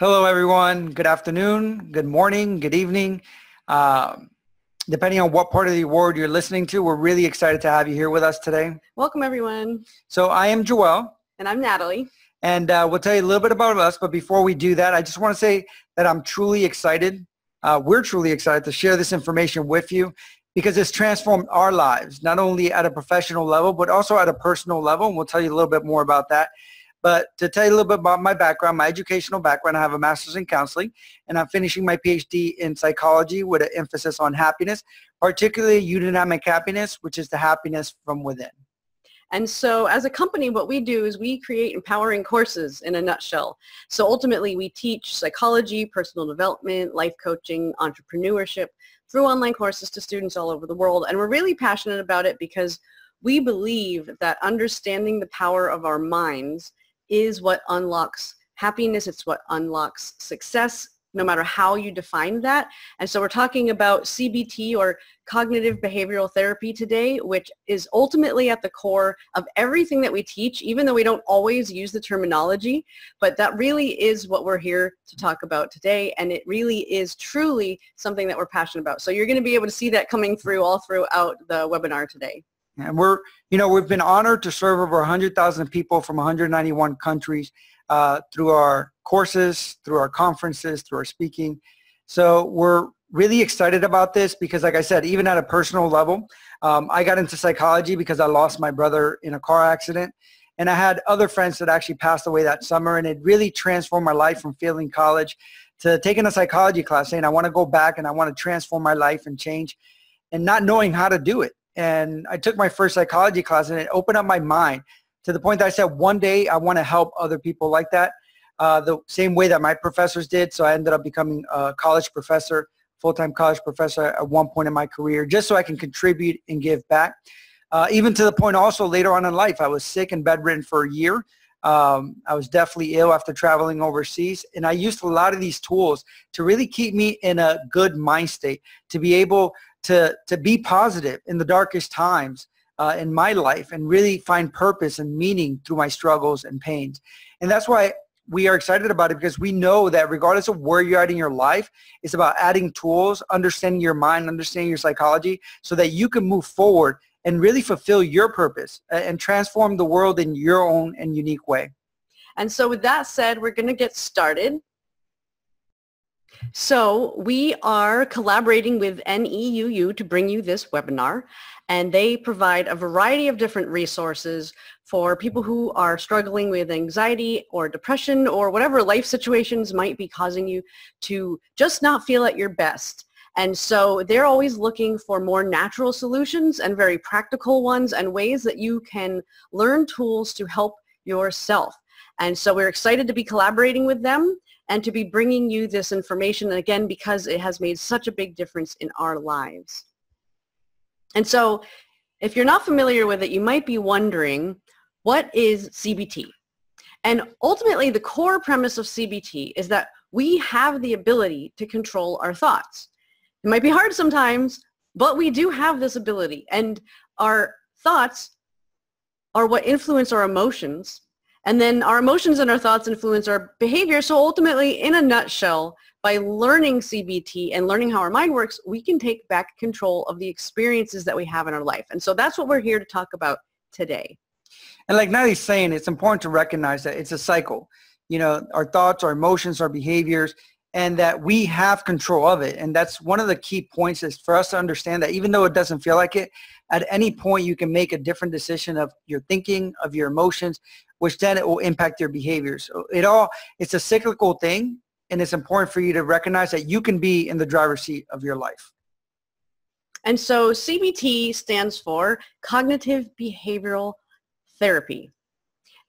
Hello, everyone. Good afternoon, good morning, good evening. Depending on what part of the world you're listening to, we're really excited to have you here with us today. Welcome, everyone. So I am Joel. And I'm Natalie. And we'll tell you a little bit about us. But before we do that, I just want to say that I'm truly excited. We're truly excited to share this information with you because it's transformed our lives, not only at a professional level, but also at a personal level. And we'll tell you a little bit more about that. But to tell you a little bit about my background, my educational background, I have a master's in counseling, and I'm finishing my PhD in psychology with an emphasis on happiness, particularly eudaimonic happiness, which is the happiness from within. And so as a company, what we do is we create empowering courses in a nutshell. So ultimately, we teach psychology, personal development, life coaching, entrepreneurship through online courses to students all over the world. And we're really passionate about it because we believe that understanding the power of our minds is what unlocks happiness. It's what unlocks success, no matter how you define that. And so we're talking about CBT, or cognitive behavioral therapy, today, which is ultimately at the core of everything that we teach, even though we don't always use the terminology. But that really is what we're here to talk about today. And it really is truly something that we're passionate about. So you're going to be able to see that coming through all throughout the webinar today. And we've been honored to serve over 100,000 people from 191 countries through our courses, through our conferences, through our speaking. So we're really excited about this because, like I said, even at a personal level, I got into psychology because I lost my brother in a car accident. And I had other friends that actually passed away that summer, and it really transformed my life from failing college to taking a psychology class, saying I want to go back and I want to transform my life and change, and not knowing how to do it. And I took my first psychology class, and it opened up my mind to the point that I said, one day I want to help other people like that, the same way that my professors did. So I ended up becoming a college professor, full-time college professor at one point in my career, just so I can contribute and give back. Even to the point also later on in life, I was sick and bedridden for a year. I was definitely ill after traveling overseas, and I used a lot of these tools to really keep me in a good mind state, to be able to be positive in the darkest times in my life, and really find purpose and meaning through my struggles and pains. And that's why we are excited about it, because we know that regardless of where you're at in your life, it's about adding tools, understanding your mind, understanding your psychology, so that you can move forward and really fulfill your purpose and transform the world in your own and unique way. And so with that said, we're going to get started. So we are collaborating with NEUU to bring you this webinar, and they provide a variety of different resources for people who are struggling with anxiety or depression or whatever life situations might be causing you to just not feel at your best. And so they're always looking for more natural solutions and very practical ones, and ways that you can learn tools to help yourself. And so we're excited to be collaborating with them and to be bringing you this information, and again, because it has made such a big difference in our lives. And so if you're not familiar with it, you might be wondering, what is CBT? And ultimately, the core premise of CBT is that we have the ability to control our thoughts. It might be hard sometimes, but we do have this ability, and our thoughts are what influence our emotions. And then our emotions and our thoughts influence our behavior. So ultimately, in a nutshell, by learning CBT and learning how our mind works, we can take back control of the experiences that we have in our life. And so that's what we're here to talk about today. And like Natalie's saying, it's important to recognize that it's a cycle. You know, our thoughts, our emotions, our behaviors, and that we have control of it. And that's one of the key points, is for us to understand that even though it doesn't feel like it, at any point you can make a different decision of your thinking, of your emotions, which then it will impact your behaviors. So it's a cyclical thing, and it's important for you to recognize that you can be in the driver's seat of your life. And so CBT stands for Cognitive Behavioral Therapy.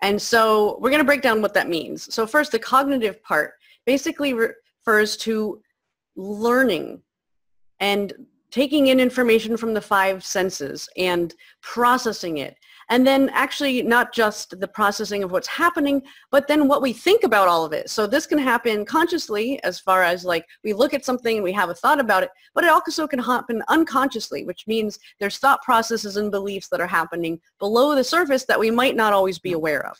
And so we're going to break down what that means. So first, the cognitive part basically refers to learning and taking in information from the 5 senses and processing it. And then actually not just the processing of what's happening, but then what we think about all of it. So this can happen consciously, as far as like we look at something and we have a thought about it, but it also can happen unconsciously, which means there's thought processes and beliefs that are happening below the surface that we might not always be aware of.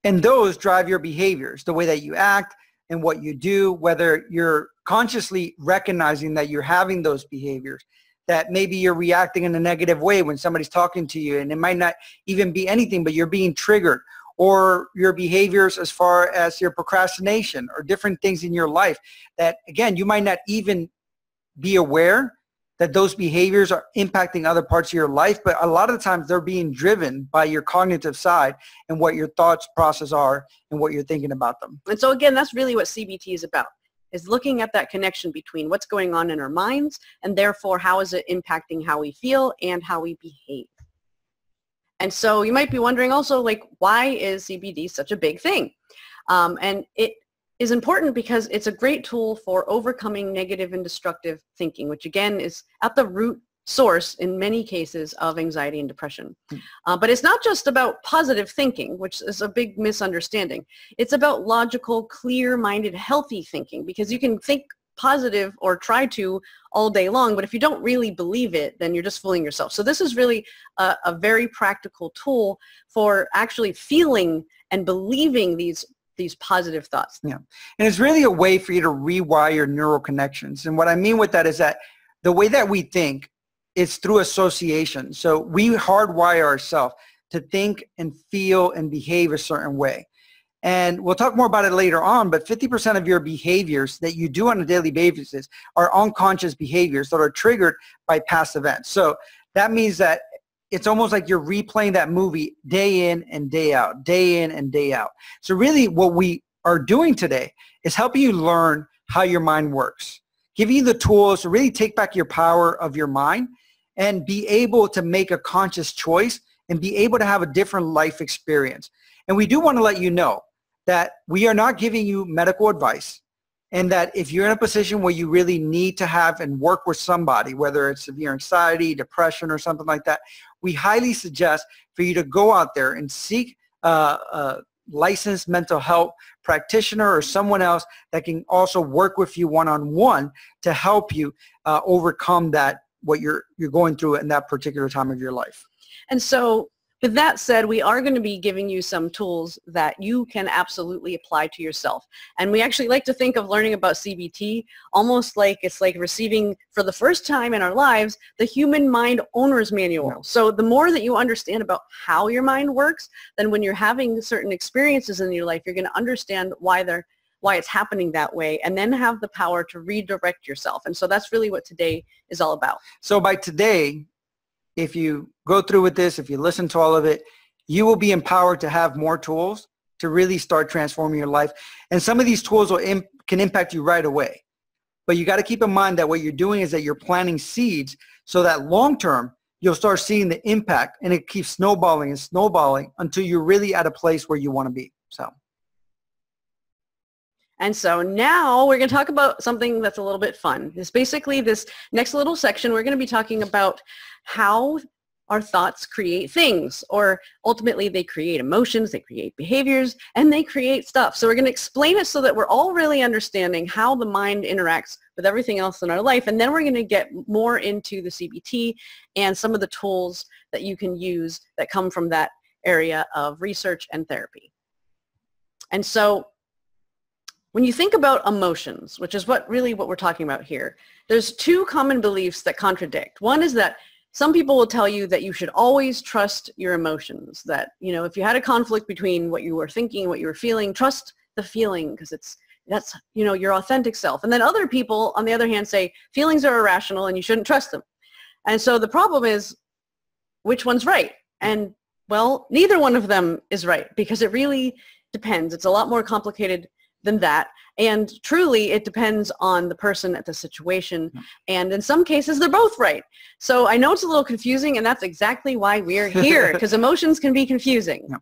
And those drive your behaviors, the way that you act, in what you do, whether you're consciously recognizing that you're having those behaviors, that maybe you're reacting in a negative way when somebody's talking to you, and it might not even be anything, but you're being triggered, or your behaviors as far as your procrastination or different things in your life that, again, you might not even be aware that those behaviors are impacting other parts of your life, but a lot of the times they're being driven by your cognitive side and what your thoughts process are and what you're thinking about them. And so again, that's really what CBT is about, is looking at that connection between what's going on in our minds and therefore how is it impacting how we feel and how we behave. And so you might be wondering also, like, why is CBT such a big thing? And it is important because it's a great tool for overcoming negative and destructive thinking, which again is at the root source in many cases of anxiety and depression. But it's not just about positive thinking, which is a big misunderstanding. It's about logical, clear-minded, healthy thinking, because you can think positive or try to all day long, but if you don't really believe it, then you're just fooling yourself. So this is really a very practical tool for actually feeling and believing these positive thoughts. Yeah, and it's really a way for you to rewire neural connections. And what I mean with that is that the way that we think is through association. So we hardwire ourselves to think and feel and behave a certain way. And we'll talk more about it later on, but 50% of your behaviors that you do on a daily basis are unconscious behaviors that are triggered by past events. So that means that it's almost like you're replaying that movie day in and day out, day in and day out. So really what we are doing today is helping you learn how your mind works, giving you the tools to really take back your power of your mind and be able to make a conscious choice and be able to have a different life experience. And we do want to let you know that we are not giving you medical advice, and that if you're in a position where you really need to have and work with somebody, whether it's severe anxiety, depression, or something like that, we highly suggest for you to go out there and seek a licensed mental health practitioner or someone else that can also work with you one-on-one to help you overcome that, what you're going through in that particular time of your life. And so with that said, we are going to be giving you some tools that you can absolutely apply to yourself. And we actually like to think of learning about CBT almost like it's like receiving for the first time in our lives the Human Mind Owner's Manual. So the more that you understand about how your mind works, then when you're having certain experiences in your life, you're going to understand why it's happening that way, and then have the power to redirect yourself. And so that's really what today is all about. So by today, if you go through with this, if you listen to all of it, you will be empowered to have more tools to really start transforming your life. And some of these tools can impact you right away. But you got to keep in mind that what you're doing is that you're planting seeds so that long term, you'll start seeing the impact, and it keeps snowballing and snowballing until you're really at a place where you want to be. And so now we're going to talk about something that's a little bit fun. It's basically this next little section. We're going to be talking about how our thoughts create things, or ultimately they create emotions, they create behaviors, and they create stuff. So we're going to explain it so that we're all really understanding how the mind interacts with everything else in our life. And then we're going to get more into the CBT and some of the tools that you can use that come from that area of research and therapy. And so when you think about emotions, which is what we're talking about here, there's two common beliefs that contradict. One is that some people will tell you that you should always trust your emotions, that, you know, if you had a conflict between what you were thinking and what you were feeling, trust the feeling, because that's, you know, your authentic self. And then other people, on the other hand, say feelings are irrational and you shouldn't trust them. And so the problem is, which one's right? And, well, neither one of them is right, because it really depends. It's a lot more complicated than that. And truly, it depends on the person at the situation. And in some cases, they're both right. So I know it's a little confusing, and that's exactly why we're here, because emotions can be confusing. Yeah.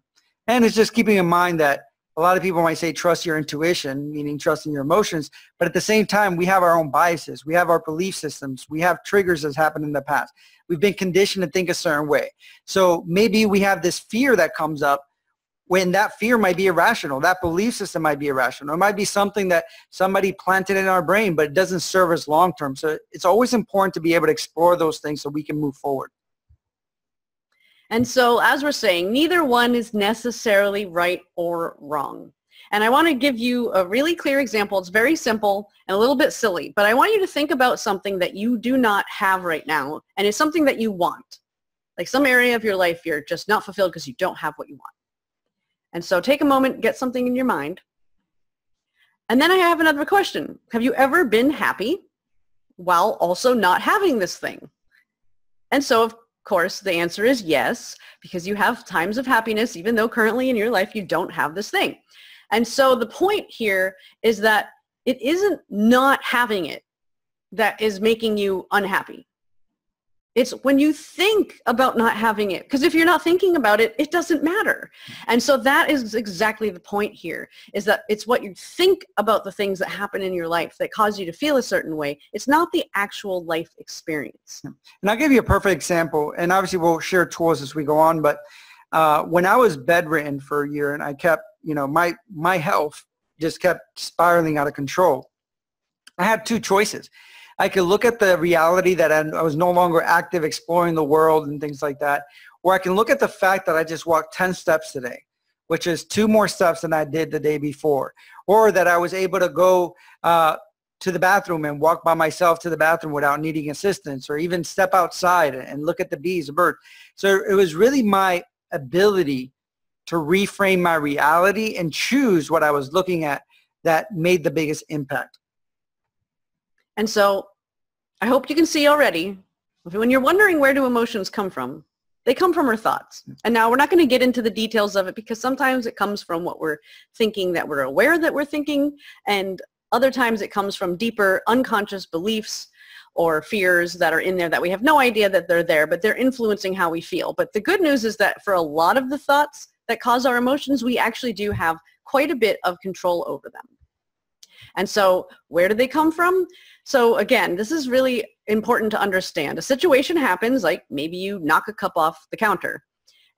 And it's just keeping in mind that a lot of people might say trust your intuition, meaning trusting your emotions. But at the same time, we have our own biases. We have our belief systems. We have triggers that's happened in the past. We've been conditioned to think a certain way. So maybe we have this fear that comes up, when that fear might be irrational. That belief system might be irrational. It might be something that somebody planted in our brain, but it doesn't serve us long term. So it's always important to be able to explore those things so we can move forward. And so, as we're saying, neither one is necessarily right or wrong. And I want to give you a really clear example. It's very simple and a little bit silly, but I want you to think about something that you do not have right now, and it's something that you want. Like some area of your life you're just not fulfilled because you don't have what you want. And so take a moment, get something in your mind. And then I have another question. Have you ever been happy while also not having this thing? And so, of course, the answer is yes, because you have times of happiness, even though currently in your life you don't have this thing. And so the point here is that it isn't not having it that is making you unhappy. It's when you think about not having it, because if you're not thinking about it, it doesn't matter. And so that is exactly the point here, is that it's what you think about the things that happen in your life that cause you to feel a certain way. It's not the actual life experience. And I'll give you a perfect example, and obviously we'll share tools as we go on, but when I was bedridden for a year and I kept, my health just kept spiraling out of control, I had two choices. I could look at the reality that I was no longer active exploring the world and things like that, or I can look at the fact that I just walked 10 steps today, which is 2 more steps than I did the day before, or that I was able to go to the bathroom and walk by myself to the bathroom without needing assistance, or even step outside and look at the bees, the bird. So it was really my ability to reframe my reality and choose what I was looking at that made the biggest impact. And so I hope you can see already, when you're wondering where do emotions come from, they come from our thoughts. And now we're not going to get into the details of it because sometimes it comes from what we're thinking that we're aware that we're thinking, and other times it comes from deeper unconscious beliefs or fears that are in there that we have no idea that they're there, but they're influencing how we feel. But the good news is that for a lot of the thoughts that cause our emotions, we actually do have quite a bit of control over them. And so where do they come from? So again, this is really important to understand. A situation happens, like maybe you knock a cup off the counter,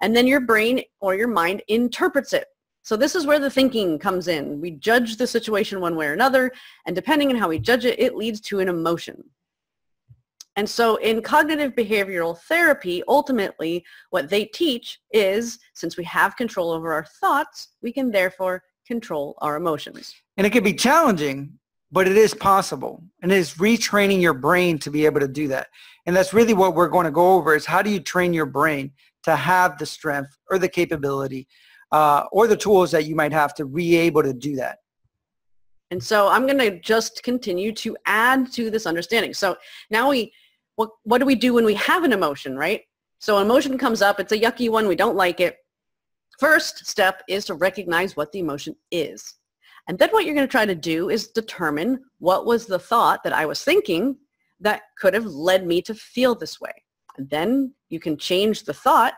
and then your brain or your mind interprets it. So this is where the thinking comes in. We judge the situation one way or another, and depending on how we judge it, it leads to an emotion. And so in cognitive behavioral therapy, ultimately what they teach is, since we have control over our thoughts, we can therefore control our emotions. And it can be challenging, but it is possible. And it is retraining your brain to be able to do that. And that's really what we're going to go over, is how do you train your brain to have the strength or the capability or the tools that you might have to be able to do that. And so I'm going to just continue to add to this understanding. So now what do we do when we have an emotion, right? So an emotion comes up, it's a yucky one, we don't like it. First step is to recognize what the emotion is. And then what you're going to try to do is determine what was the thought that I was thinking that could have led me to feel this way. And then you can change the thought,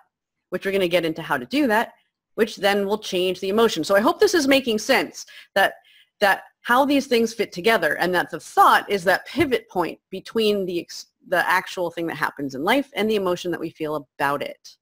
which we're going to get into how to do that, which then will change the emotion. So I hope this is making sense, that how these things fit together, and that the thought is that pivot point between the actual thing that happens in life and the emotion that we feel about it.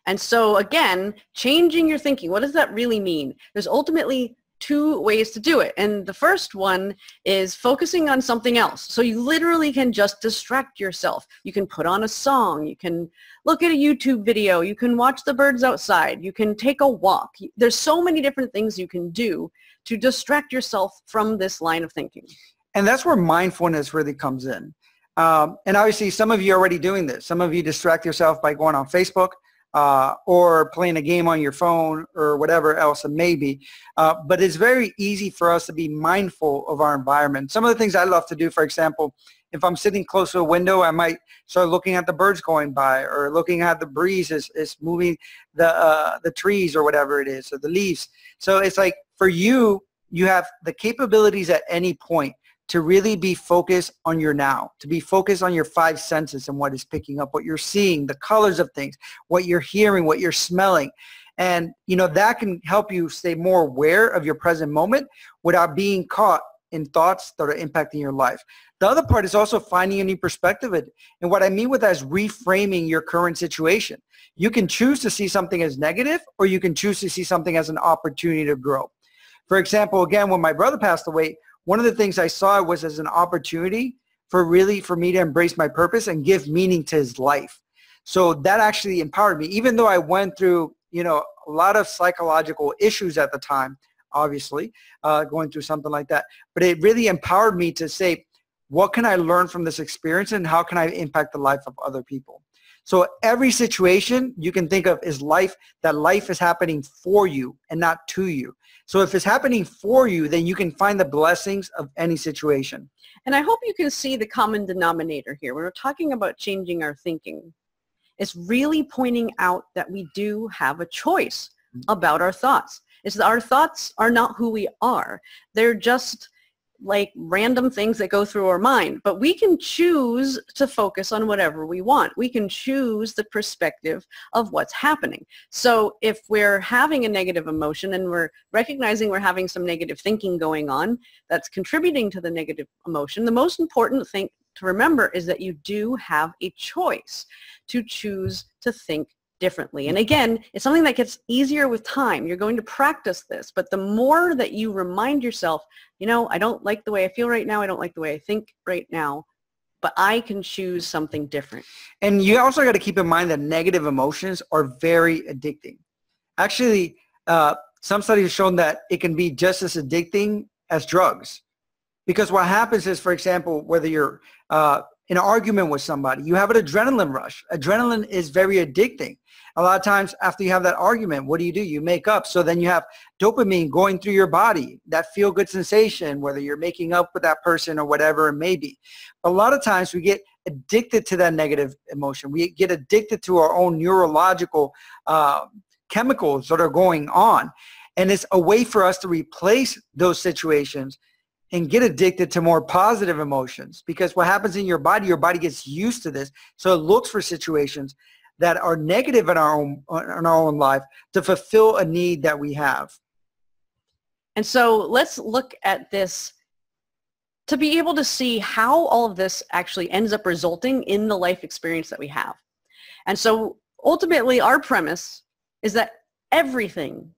And so again, changing your thinking, what does that really mean? There's ultimately 2 ways to do it. And the first one is focusing on something else. So you literally can just distract yourself. You can put on a song. You can look at a YouTube video. You can watch the birds outside. You can take a walk. There's so many different things you can do to distract yourself from this line of thinking. And that's where mindfulness really comes in. And obviously some of you are already doing this. Some of you distract yourself by going on Facebook, or playing a game on your phone or whatever else it may be. But it's very easy for us to be mindful of our environment. Some of the things I love to do, for example, if I'm sitting close to a window, I might start looking at the birds going by, or looking at the breeze is moving the trees or whatever it is, or the leaves. So it's like for you, you have the capabilities at any point to really be focused on your now, to be focused on your 5 senses and what is picking up, what you're seeing, the colors of things, what you're hearing, what you're smelling. And, that can help you stay more aware of your present moment without being caught in thoughts that are impacting your life. The other part is also finding a new perspective. And what I mean with that is reframing your current situation. You can choose to see something as negative, or you can choose to see something as an opportunity to grow. For example, again, when my brother passed away, one of the things I saw was as an opportunity for me to embrace my purpose and give meaning to his life. So that actually empowered me. Even though I went through, a lot of psychological issues at the time, obviously, going through something like that. But it really empowered me to say, what can I learn from this experience and how can I impact the life of other people? So every situation you can think of is life, that life is happening for you and not to you. So if it's happening for you, then you can find the blessings of any situation. And I hope you can see the common denominator here. When we're talking about changing our thinking, it's really pointing out that we do have a choice about our thoughts. It's that our thoughts are not who we are. They're just like random things that go through our mind, but we can choose to focus on whatever we want. We can choose the perspective of what's happening. So if we're having a negative emotion and we're recognizing we're having some negative thinking going on that's contributing to the negative emotion, the most important thing to remember is that you do have a choice to choose to think differently. And again, it's something that gets easier with time. You're going to practice this, but the more that you remind yourself, you know, I don't like the way I feel right now. I don't like the way I think right now, but I can choose something different. And you also got to keep in mind that negative emotions are very addicting. Actually, some studies have shown that it can be just as addicting as drugs. Because what happens is, for example, whether you're in an argument with somebody, you have an adrenaline rush. Adrenaline is very addicting. A lot of times after you have that argument, what do? You make up. So then you have dopamine going through your body, that feel-good sensation, whether you're making up with that person or whatever it may be. A lot of times we get addicted to that negative emotion. We get addicted to our own neurological chemicals that are going on. And it's a way for us to replace those situations and get addicted to more positive emotions, because what happens in your body gets used to this. So it looks for situations that are negative in our own life to fulfill a need that we have. And so let's look at this to be able to see how all of this actually ends up resulting in the life experience that we have. And so ultimately our premise is that everything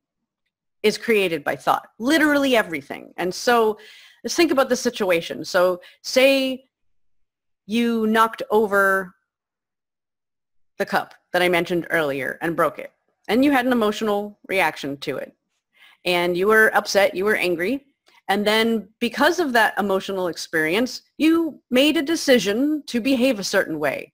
is created by thought, literally everything. And so let's think about the situation. So say you knocked over the cup that I mentioned earlier and broke it, and you had an emotional reaction to it, and you were upset, you were angry, and then because of that emotional experience, you made a decision to behave a certain way,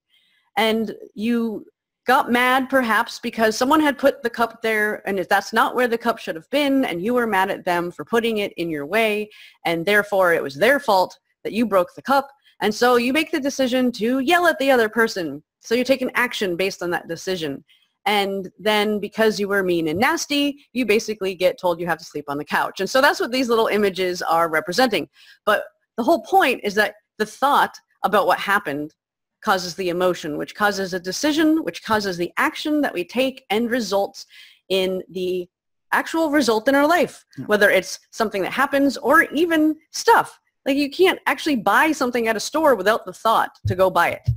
and you got mad perhaps because someone had put the cup there and that's not where the cup should have been, and you were mad at them for putting it in your way, and therefore it was their fault that you broke the cup. And so you make the decision to yell at the other person. So you take an action based on that decision. And then because you were mean and nasty, you basically get told you have to sleep on the couch. And so that's what these little images are representing. But the whole point is that the thought about what happened causes the emotion, which causes a decision, which causes the action that we take and results in the actual result in our life, whether it's something that happens or even stuff. Like you can't actually buy something at a store without the thought to go buy it.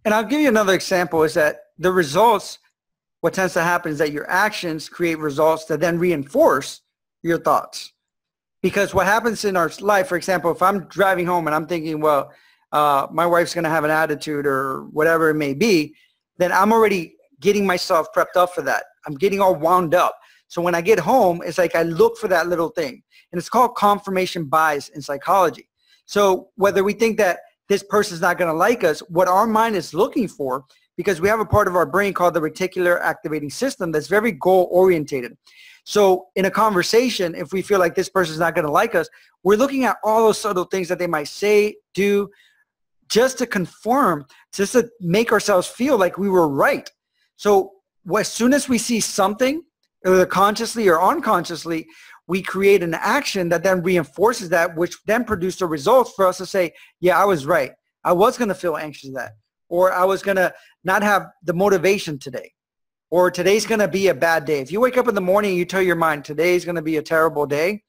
And I'll give you another example is that the results, what tends to happen is that your actions create results that then reinforce your thoughts. Because what happens in our life, for example, if I'm driving home and I'm thinking, well, my wife's going to have an attitude or whatever it may be, then I'm already getting myself prepped up for that. I'm getting all wound up. So when I get home, it's like I look for that little thing. And it's called confirmation bias in psychology. So whether we think that this person's not going to like us, what our mind is looking for, because we have a part of our brain called the reticular activating system that's very goal-orientated. So in a conversation, if we feel like this person's not going to like us, we're looking at all those subtle things that they might say, do, just to conform, just to make ourselves feel like we were right. So as soon as we see something, either consciously or unconsciously, we create an action that then reinforces that, which then produces the results for us to say, yeah, I was right. I was going to feel anxious that, or I was going to not have the motivation today, or today's going to be a bad day. If you wake up in the morning and you tell your mind, today's going to be a terrible day,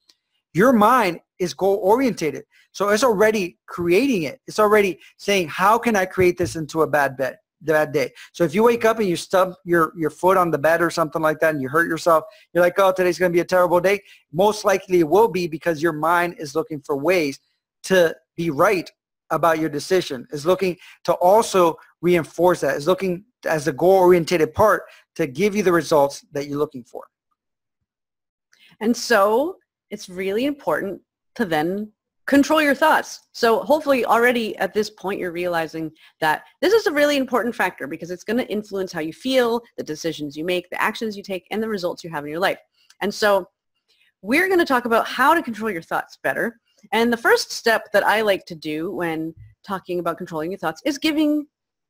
your mind is goal-orientated. So it's already creating it. It's already saying, how can I create this into a bad day? So if you wake up and you stub your foot on the bed or something like that and you hurt yourself, you're like, oh, today's going to be a terrible day. Most likely it will be, because your mind is looking for ways to be right about your decision, is looking to also reinforce that, is looking as a goal-oriented part to give you the results that you're looking for. And so it's really important to then control your thoughts. So hopefully already at this point you're realizing that this is a really important factor because it's going to influence how you feel, the decisions you make, the actions you take, and the results you have in your life. And so we're going to talk about how to control your thoughts better. And the first step that I like to do when talking about controlling your thoughts is giving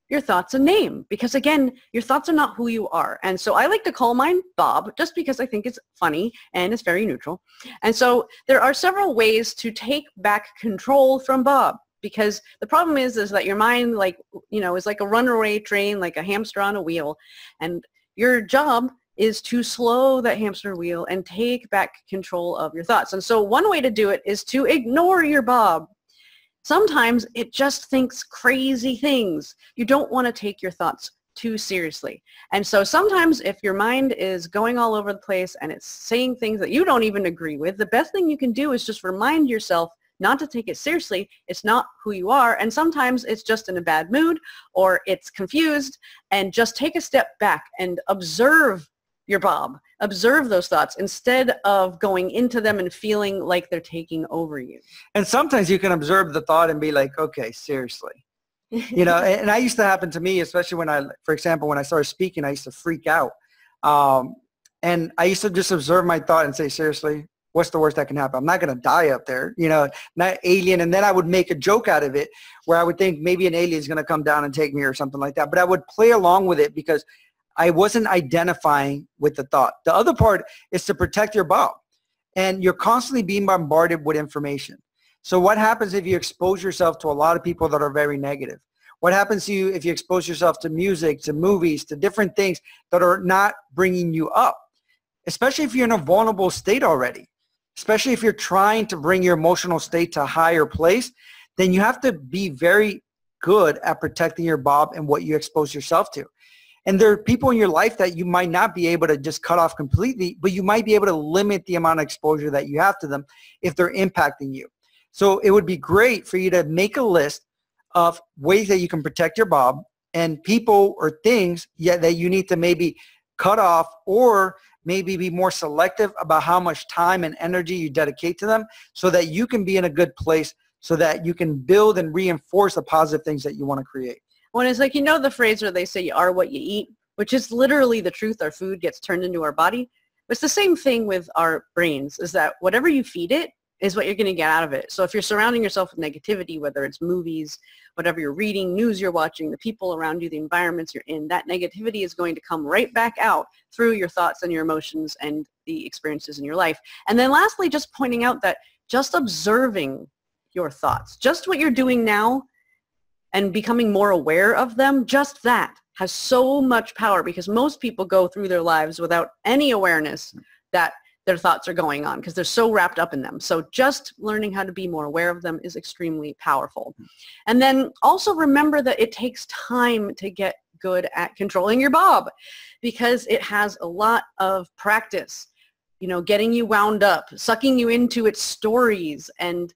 your thoughts a name, because again, your thoughts are not who you are. And so I like to call mine Bob, just because I think it's funny and it's very neutral. And so there are several ways to take back control from Bob, because the problem is that your mind, like, is like a runaway train, like a hamster on a wheel, and your job is to slow that hamster wheel and take back control of your thoughts. And so one way to do it is to ignore your Bob. Sometimes it just thinks crazy things. You don't want to take your thoughts too seriously. And so sometimes if your mind is going all over the place and it's saying things that you don't even agree with, the best thing you can do is just remind yourself not to take it seriously. It's not who you are. And sometimes it's just in a bad mood or it's confused, and just take a step back and observe your Bob. Observe those thoughts instead of going into them and feeling like they're taking over you. And sometimes you can observe the thought and be like, okay, seriously. And I used to happen to me, especially for example, when I started speaking, I used to freak out. And I used to just observe my thought and say, seriously, what's the worst that can happen? I'm not going to die up there, not alien. And then I would make a joke out of it where I would think maybe an alien is going to come down and take me or something like that. But I would play along with it because I wasn't identifying with the thought. The other part is to protect your Bob. And you're constantly being bombarded with information. So what happens if you expose yourself to a lot of people that are very negative? What happens to you if you expose yourself to music, to movies, to different things that are not bringing you up? Especially if you're in a vulnerable state already. Especially if you're trying to bring your emotional state to a higher place, then you have to be very good at protecting your Bob and what you expose yourself to. And there are people in your life that you might not be able to just cut off completely, but you might be able to limit the amount of exposure that you have to them if they're impacting you. So it would be great for you to make a list of ways that you can protect your Bob and people or things that you need to maybe cut off, or maybe be more selective about how much time and energy you dedicate to them so that you can be in a good place so that you can build and reinforce the positive things that you want to create. When it's like, the phrase where they say you are what you eat, which is literally the truth. Our food gets turned into our body. It's the same thing with our brains, is that whatever you feed it is what you're going to get out of it. So if you're surrounding yourself with negativity, whether it's movies, whatever you're reading, news you're watching, the people around you, the environments you're in, that negativity is going to come right back out through your thoughts and your emotions and the experiences in your life. And then lastly, just pointing out that just observing your thoughts, just what you're doing now, and becoming more aware of them, just that has so much power, because most people go through their lives without any awareness that their thoughts are going on because they're so wrapped up in them. So just learning how to be more aware of them is extremely powerful. And then also remember that it takes time to get good at controlling your Bob, because it has a lot of practice, getting you wound up, sucking you into its stories, and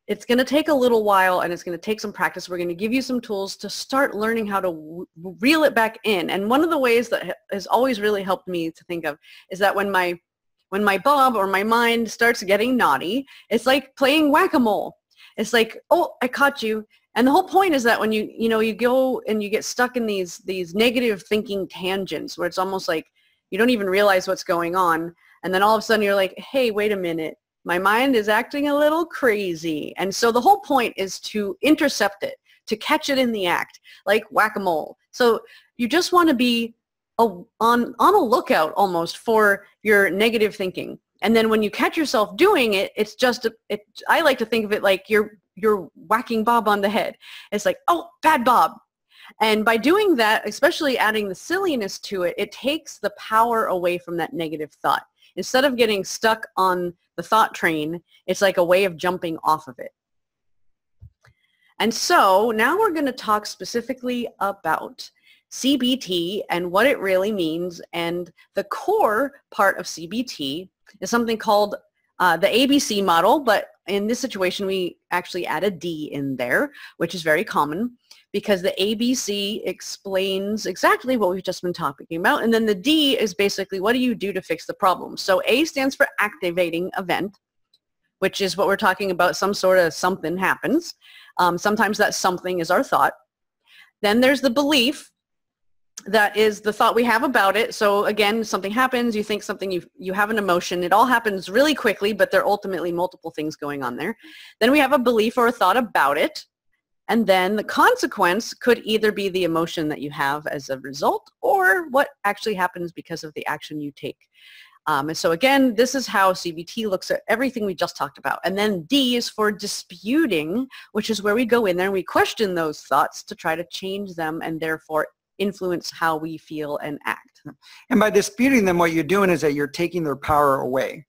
it's going to take a little while, and it's going to take some practice. We're going to give you some tools to start learning how to reel it back in. And one of the ways that has always really helped me to think of is that when my Bob or my mind starts getting naughty, it's like playing whack-a-mole. It's like, oh, I caught you. And the whole point is that when you go and you get stuck in these negative thinking tangents where it's almost like you don't even realize what's going on. And then all of a sudden you're like, hey, wait a minute. My mind is acting a little crazy. And so the whole point is to intercept it, to catch it in the act, like whack-a-mole. So you just want to be on a lookout almost for your negative thinking. And then when you catch yourself doing it, it's just, I like to think of it like you're whacking Bob on the head. It's like, oh, bad Bob. And by doing that, especially adding the silliness to it, it takes the power away from that negative thought. Instead of getting stuck on the thought train, it's like a way of jumping off of it. And so now we're going to talk specifically about CBT and what it really means. And the core part of CBT is something called the ABC model, but in this situation we actually add a D in there, which is very common. because the ABC explains exactly what we've just been talking about. And then the D is basically, what do you do to fix the problem? So A stands for activating event, which is what we're talking about, some sort of something happens. Sometimes that something is our thought. Then there's the belief. That is the thought we have about it. So again, something happens, you think something, you have an emotion. It all happens really quickly, but there are ultimately multiple things going on there. Then we have a belief or a thought about it. And then the consequence could either be the emotion that you have as a result or what actually happens because of the action you take. And so again, this is how CBT looks at everything we just talked about. And then D is for disputing, which is where we go in there and we question those thoughts to try to change them and therefore influence how we feel and act. And by disputing them, what you're doing is that you're taking their power away.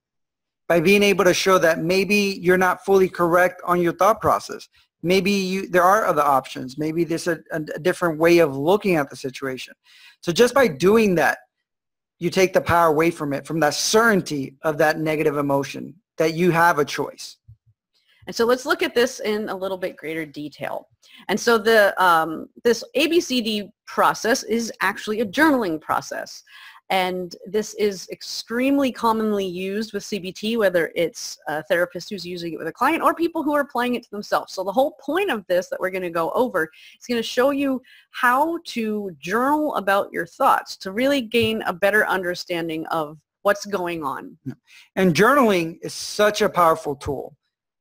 By being able to show that maybe you're not fully correct on your thought process. Maybe there are other options. Maybe there's a different way of looking at the situation. So just by doing that, you take the power away from it, from that certainty of that negative emotion, that you have a choice. And so let's look at this in a little bit greater detail. And so the this ABCD process is actually a journaling process. And this is extremely commonly used with CBT, whether it's a therapist who's using it with a client or people who are applying it to themselves. So the whole point of this that we're going to go over is going to show you how to journal about your thoughts to really gain a better understanding of what's going on. And journaling is such a powerful tool.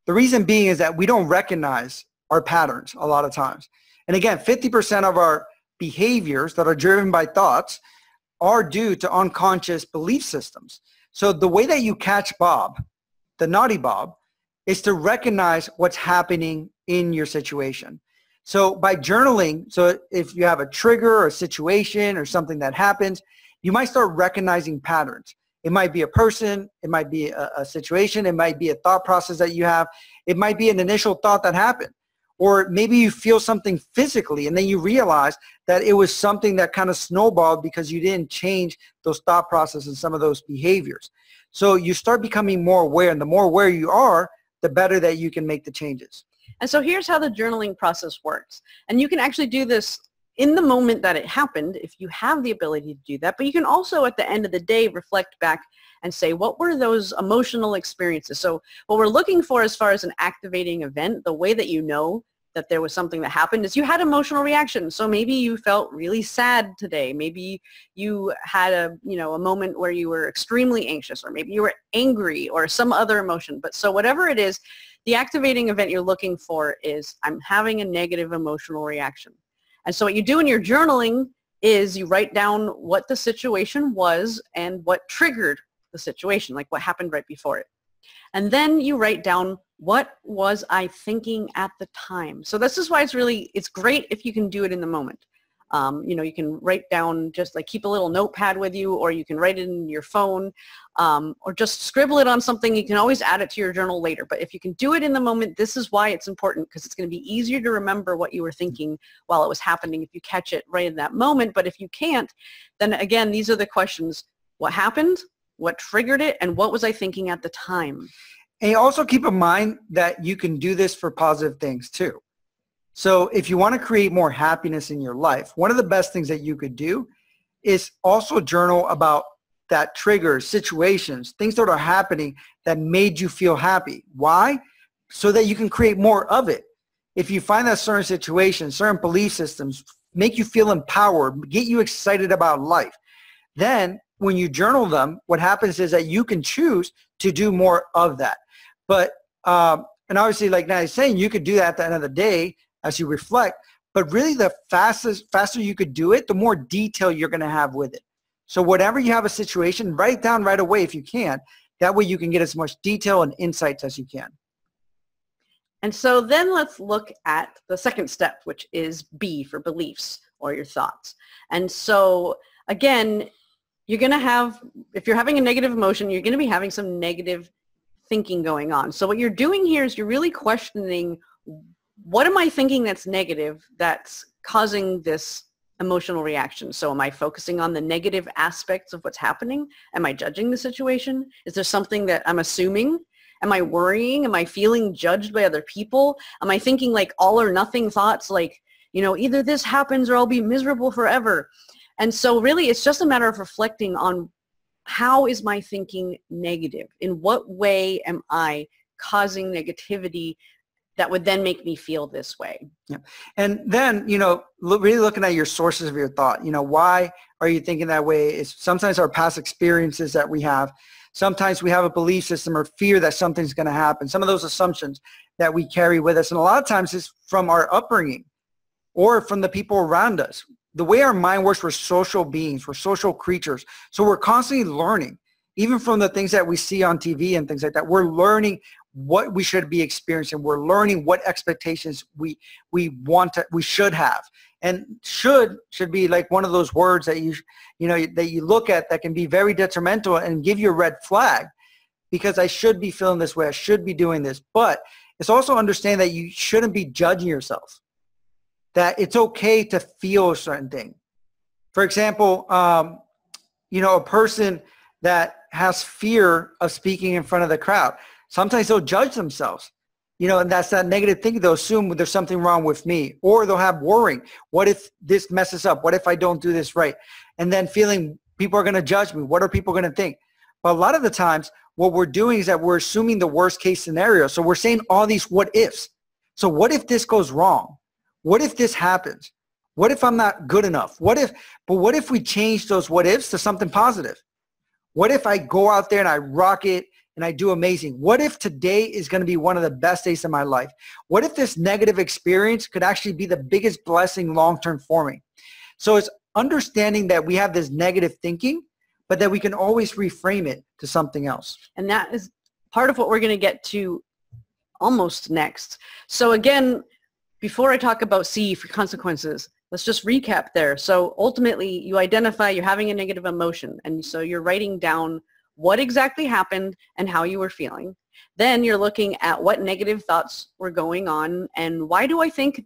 The reason being is that we don't recognize our patterns a lot of times. And again, 50% of our behaviors that are driven by thoughts are due to unconscious belief systems. So the way that you catch Bob, the naughty Bob, is to recognize what's happening in your situation. So by journaling, so if you have a trigger or a situation or something that happens, you might start recognizing patterns. It might be a person, it might be a situation, it might be a thought process that you have, it might be an initial thought that happened. Or maybe you feel something physically and then you realize that it was something that kind of snowballed because you didn't change those thought processes and some of those behaviors. So you start becoming more aware, and the more aware you are, the better that you can make the changes. And so here's how the journaling process works. And you can actually do this in the moment that it happened, if you have the ability to do that, but you can also at the end of the day reflect back and say, what were those emotional experiences? So what we're looking for as far as an activating event, the way that you know that there was something that happened is you had emotional reactions. So maybe you felt really sad today. Maybe you had a moment where you were extremely anxious, or maybe you were angry or some other emotion. But so whatever it is, the activating event you're looking for is, I'm having a negative emotional reaction. And so what you do in your journaling is you write down what the situation was and what triggered the situation, like what happened right before it. And then you write down, what was I thinking at the time? So this is why it's great if you can do it in the moment. You can write down, just like keep a little notepad with you, or you can write it in your phone, or just scribble it on something. You can always add it to your journal later. But if you can do it in the moment, this is why it's important, because it's going to be easier to remember what you were thinking while it was happening if you catch it right in that moment. But if you can't, then again, these are the questions. What happened? What triggered it? And what was I thinking at the time? And also keep in mind that you can do this for positive things too. So if you want to create more happiness in your life, one of the best things that you could do is also journal about that triggers, situations, things that are happening that made you feel happy. Why? So that you can create more of it. If you find that certain situations, certain belief systems make you feel empowered, get you excited about life, then when you journal them, what happens is that you can choose to do more of that. But, and obviously, like Natalie is saying, you could do that at the end of the day as you reflect, but really the faster you could do it, the more detail you're going to have with it. So whatever you have a situation, write it down right away if you can. That way you can get as much detail and insights as you can. And so then let's look at the second step, which is B for beliefs or your thoughts. And so again, you're going to have, if you're having a negative emotion, you're going to be having some negative thinking going on. So what you're doing here is you're really questioning, what am I thinking that's negative that's causing this emotional reaction? So am I focusing on the negative aspects of what's happening? Am I judging the situation? Is there something that I'm assuming? Am I worrying? Am I feeling judged by other people? Am I thinking like all or nothing thoughts, like, either this happens or I'll be miserable forever. And so really it's just a matter of reflecting on, how is my thinking negative? In what way am I causing negativity that would then make me feel this way? Yeah. And then, really looking at your sources of your thought, why are you thinking that way? It's sometimes our past experiences that we have. Sometimes we have a belief system or fear that something's going to happen. Some of those assumptions that we carry with us. And a lot of times it's from our upbringing or from the people around us. The way our mind works, we're social beings, we're social creatures. So we're constantly learning, even from the things that we see on TV and things like that. We're learning what we should be experiencing. We're learning what expectations we should have. And should be like one of those words that that you look at that can be very detrimental and give you a red flag, because I should be feeling this way, I should be doing this. But it's also understand that you shouldn't be judging yourself, that it's okay to feel a certain thing. For example, a person that has fear of speaking in front of the crowd, sometimes they'll judge themselves, and that's that negative thinking. They'll assume there's something wrong with me, or they'll have worrying. What if this messes up? What if I don't do this right? And then feeling people are going to judge me. What are people going to think? But a lot of the times what we're doing is that we're assuming the worst case scenario. So we're saying all these what ifs. So what if this goes wrong? What if this happens? What if I'm not good enough? What if we change those what ifs to something positive? What if I go out there and I rock it and I do amazing? What if today is going to be one of the best days of my life? What if this negative experience could actually be the biggest blessing long-term for me? So it's understanding that we have this negative thinking, but that we can always reframe it to something else. And that is part of what we're going to get to almost next. So again, before I talk about C for consequences, let's just recap there. So ultimately, you identify you're having a negative emotion, and so you're writing down what exactly happened and how you were feeling. Then you're looking at what negative thoughts were going on and why do I think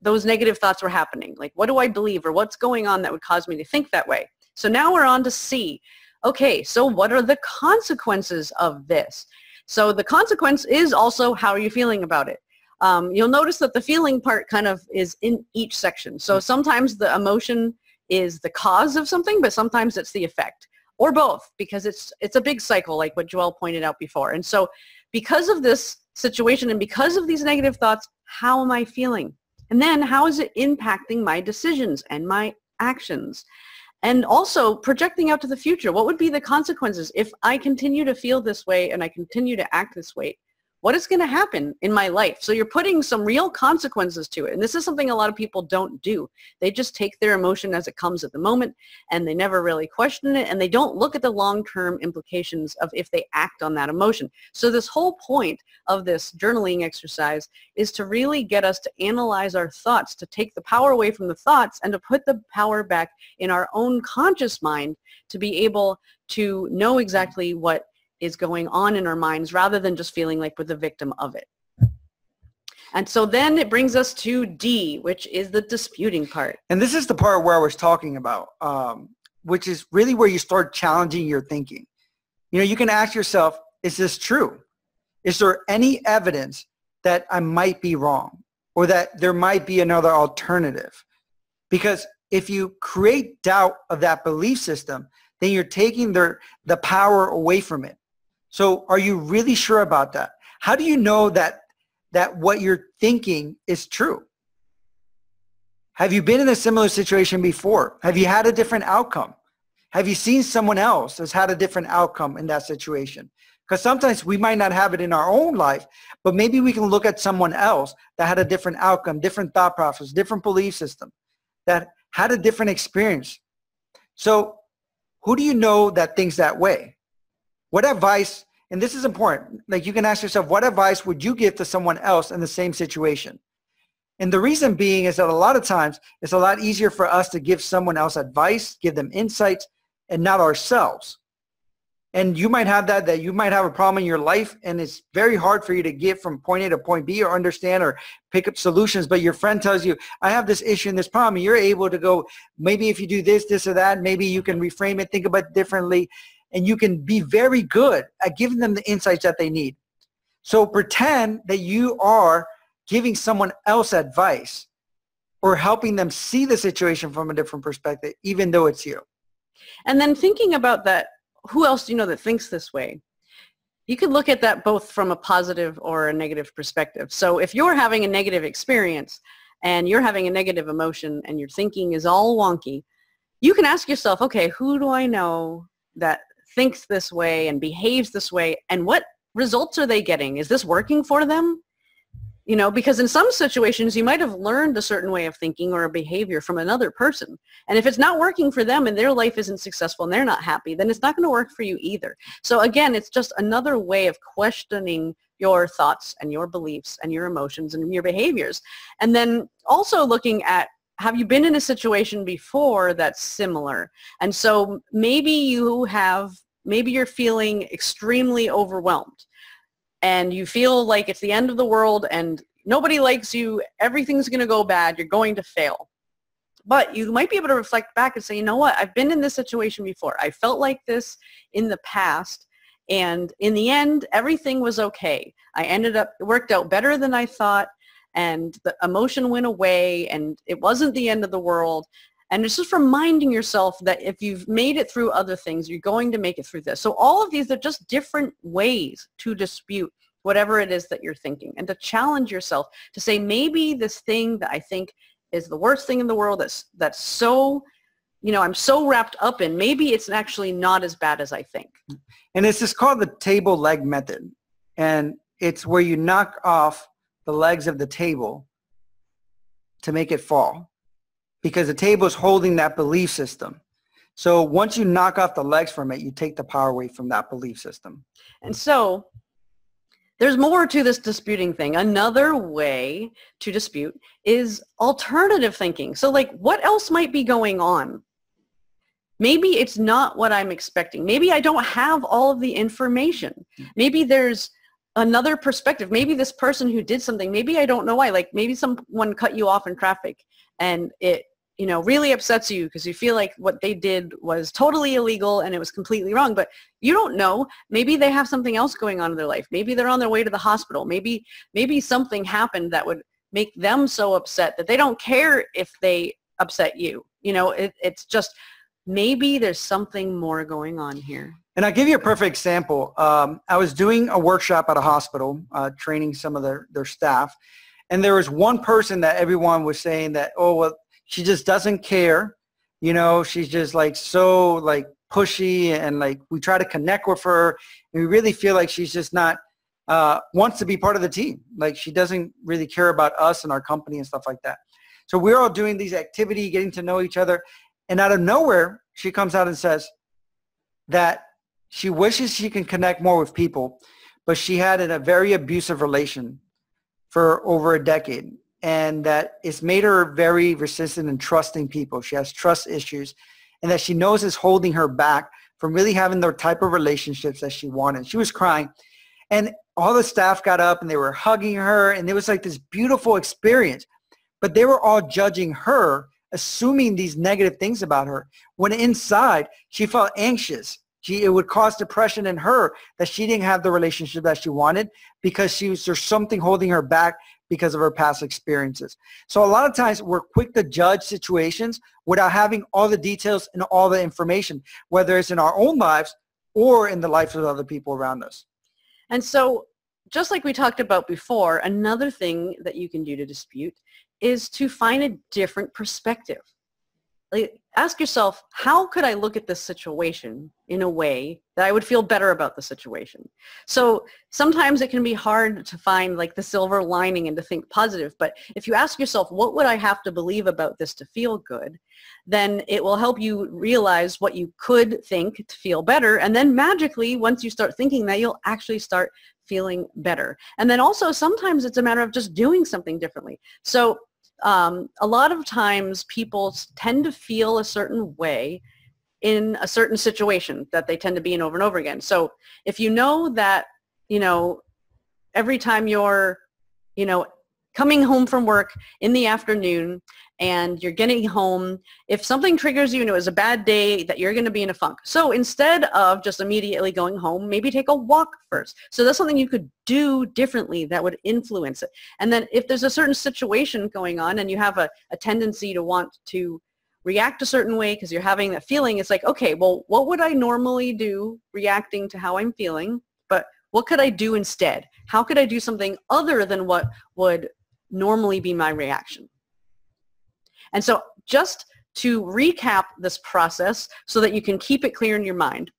those negative thoughts were happening? Like, what do I believe or what's going on that would cause me to think that way? So now we're on to C. Okay, so what are the consequences of this? So the consequence is also how are you feeling about it? You'll notice that the feeling part kind of is in each section. So sometimes the emotion is the cause of something, but sometimes it's the effect, or both, because it's a big cycle like what Joelle pointed out before. And so because of this situation and because of these negative thoughts, how am I feeling? And then how is it impacting my decisions and my actions? And also projecting out to the future, what would be the consequences if I continue to feel this way and I continue to act this way? What is going to happen in my life? So you're putting some real consequences to it. And this is something a lot of people don't do. They just take their emotion as it comes at the moment, and they never really question it, and they don't look at the long-term implications of if they act on that emotion. So this whole point of this journaling exercise is to really get us to analyze our thoughts, to take the power away from the thoughts and to put the power back in our own conscious mind to be able to know exactly what is going on in our minds rather than just feeling like we're the victim of it. And so then it brings us to D, which is the disputing part. And this is the part where I was talking about, which is really where you start challenging your thinking. You can ask yourself, is this true? Is there any evidence that I might be wrong or that there might be another alternative? Because if you create doubt of that belief system, then you're taking the power away from it. So are you really sure about that? How do you know that what you're thinking is true? Have you been in a similar situation before? Have you had a different outcome? Have you seen someone else that's had a different outcome in that situation? Because sometimes we might not have it in our own life, but maybe we can look at someone else that had a different outcome, different thought process, different belief system, that had a different experience. So who do you know that thinks that way? What advice, and this is important, like you can ask yourself, what advice would you give to someone else in the same situation? And the reason being is that a lot of times it's a lot easier for us to give someone else advice, give them insights, and not ourselves. And you might have that you might have a problem in your life and it's very hard for you to get from point A to point B or understand or pick up solutions, but your friend tells you, I have this issue and this problem, and you're able to go, maybe if you do this, this or that, maybe you can reframe it, think about it differently, and you can be very good at giving them the insights that they need. So pretend that you are giving someone else advice or helping them see the situation from a different perspective, even though it's you. And then thinking about that, who else do you know that thinks this way? You could look at that both from a positive or a negative perspective. So if you're having a negative experience and you're having a negative emotion and your thinking is all wonky, you can ask yourself, okay, who do I know that thinks this way and behaves this way, and what results are they getting? Is this working for them? You know, because in some situations you might have learned a certain way of thinking or a behavior from another person. And if it's not working for them and their life isn't successful and they're not happy, then it's not going to work for you either. So again, it's just another way of questioning your thoughts and your beliefs and your emotions and your behaviors. And then also looking at, have you been in a situation before that's similar? And so maybe you're feeling extremely overwhelmed, and you feel like it's the end of the world and nobody likes you, everything's going to go bad, you're going to fail. But you might be able to reflect back and say, you know what, I've been in this situation before. I felt like this in the past, and in the end, everything was okay. It worked out better than I thought, and the emotion went away, and it wasn't the end of the world. And it's just reminding yourself that if you've made it through other things, you're going to make it through this. So all of these are just different ways to dispute whatever it is that you're thinking, and to challenge yourself to say, maybe this thing that I think is the worst thing in the world, that's so, I'm so wrapped up in, maybe it's actually not as bad as I think. And it's just called the table leg method. And it's where you knock off the legs of the table to make it fall, because the table is holding that belief system. So once you knock off the legs from it, you take the power away from that belief system. And so there's more to this disputing thing. Another way to dispute is alternative thinking. So like, what else might be going on? Maybe it's not what I'm expecting. Maybe I don't have all of the information. Maybe there's another perspective. Maybe this person who did something, maybe I don't know why. Like maybe someone cut you off in traffic and it really upsets you because you feel like what they did was totally illegal and it was completely wrong, but you don't know. Maybe they have something else going on in their life. Maybe they're on their way to the hospital. Maybe something happened that would make them so upset that they don't care if they upset you. It's just, maybe there's something more going on here. And I'll give you a perfect example. I was doing a workshop at a hospital, training some of their staff, and there was one person that everyone was saying that, oh, well, she just doesn't care. She's just like so like pushy, and like we try to connect with her and we really feel like she's just not wants to be part of the team. Like she doesn't really care about us and our company and stuff like that. So we're all doing these activities, getting to know each other. And out of nowhere, she comes out and says that she wishes she can connect more with people, but she had a very abusive relation for over a decade. And that it's made her very resistant and trusting people. She has trust issues, and that she knows is holding her back from really having the type of relationships that she wanted. She was crying, and all the staff got up and they were hugging her, and it was like this beautiful experience. But they were all judging her, assuming these negative things about her, when inside she felt anxious. It would cause depression in her that she didn't have the relationship that she wanted because there's something holding her back because of her past experiences. So a lot of times we're quick to judge situations without having all the details and all the information, whether it's in our own lives or in the lives of other people around us. And so just like we talked about before, another thing that you can do to dispute is to find a different perspective. Like, ask yourself, how could I look at this situation in a way that I would feel better about the situation? So sometimes it can be hard to find like the silver lining and to think positive, but if you ask yourself, what would I have to believe about this to feel good? Then it will help you realize what you could think to feel better. And then magically, once you start thinking that, you'll actually start feeling better. And then also sometimes it's a matter of just doing something differently. So a lot of times people tend to feel a certain way in a certain situation that they tend to be in over and over again. So if you know that, every time you're, coming home from work in the afternoon and you're getting home, if something triggers you and it was a bad day, that you're going to be in a funk. So instead of just immediately going home, maybe take a walk first. So that's something you could do differently that would influence it. And then if there's a certain situation going on and you have a tendency to want to react a certain way because you're having that feeling, it's like, okay, well, what would I normally do reacting to how I'm feeling? But what could I do instead? How could I do something other than what would normally be my reaction? And so just to recap this process so that you can keep it clear in your mind.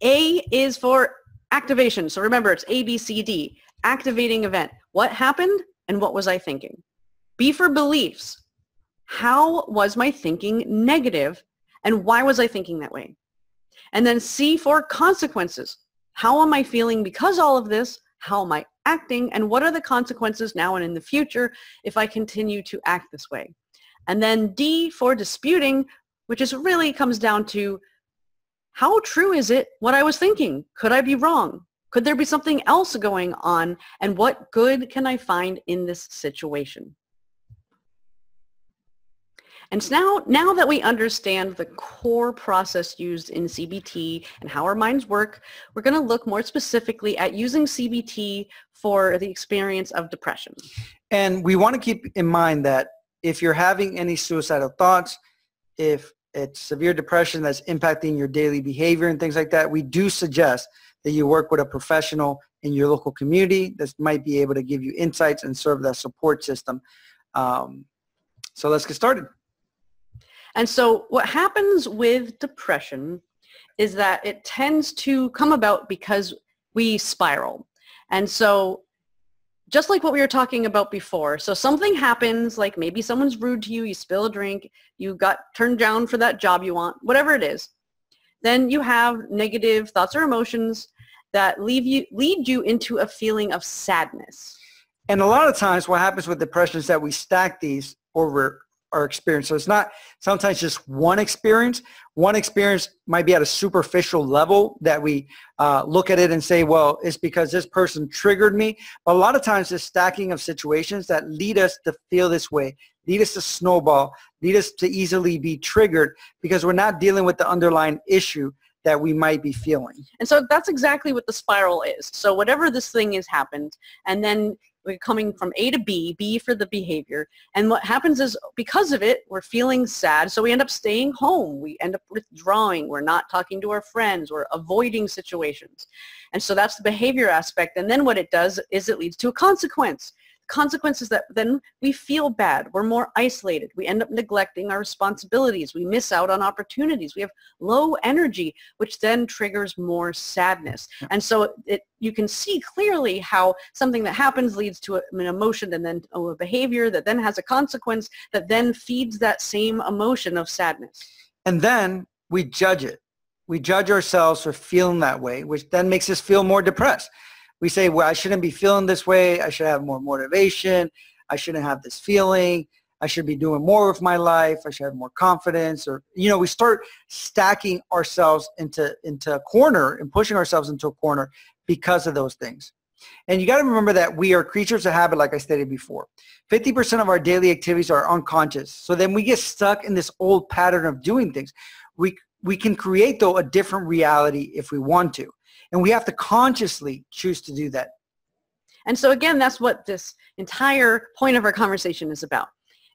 A is for activation. So remember, it's A, B, C, D. Activating event. What happened and what was I thinking? B for beliefs. How was my thinking negative and why was I thinking that way? And then C for consequences. How am I feeling because all of this? How am I acting? And what are the consequences now and in the future if I continue to act this way? And then D for disputing, which is really comes down to how true is it what I was thinking? Could I be wrong? Could there be something else going on? And what good can I find in this situation? And so now that we understand the core process used in CBT and how our minds work, we're going to look more specifically at using CBT for the experience of depression. And we want to keep in mind that if you're having any suicidal thoughts, if it's severe depression that's impacting your daily behavior and things like that, we do suggest that you work with a professional in your local community that might be able to give you insights and serve that support system. So let's get started. And so what happens with depression is that it tends to come about because we spiral. And so just like what we were talking about before, so something happens, like maybe someone's rude to you, you spill a drink, you got turned down for that job you want, whatever it is, then you have negative thoughts or emotions that lead you into a feeling of sadness. And a lot of times what happens with depression is that we stack these over our experience. So it's not sometimes just one experience. One experience might be at a superficial level that we look at it and say, well, it's because this person triggered me. But a lot of times the stacking of situations that lead us to feel this way, lead us to snowball, lead us to easily be triggered because we're not dealing with the underlying issue that we might be feeling. And so that's exactly what the spiral is. So whatever this thing has happened, and then we're coming from A to B, B for the behavior. And what happens is because of it, we're feeling sad. So we end up staying home. We end up withdrawing. We're not talking to our friends. We're avoiding situations. And so that's the behavior aspect. And then what it does is it leads to a consequence. Consequences that then we feel bad. We're more isolated. We end up neglecting our responsibilities. We miss out on opportunities. We have low energy, which then triggers more sadness. And so you can see clearly how something that happens leads to an emotion and then a behavior that then has a consequence that then feeds that same emotion of sadness. And then we judge it. We judge ourselves for feeling that way, which then makes us feel more depressed. We say, well, I shouldn't be feeling this way. I should have more motivation. I shouldn't have this feeling. I should be doing more with my life. I should have more confidence. Or, we start stacking ourselves into a corner and pushing ourselves into a corner because of those things. And you got to remember that we are creatures of habit, like I stated before. 50% of our daily activities are unconscious. So then we get stuck in this old pattern of doing things. We can create, though, a different reality if we want to. And we have to consciously choose to do that. And so again, that's what this entire point of our conversation is about,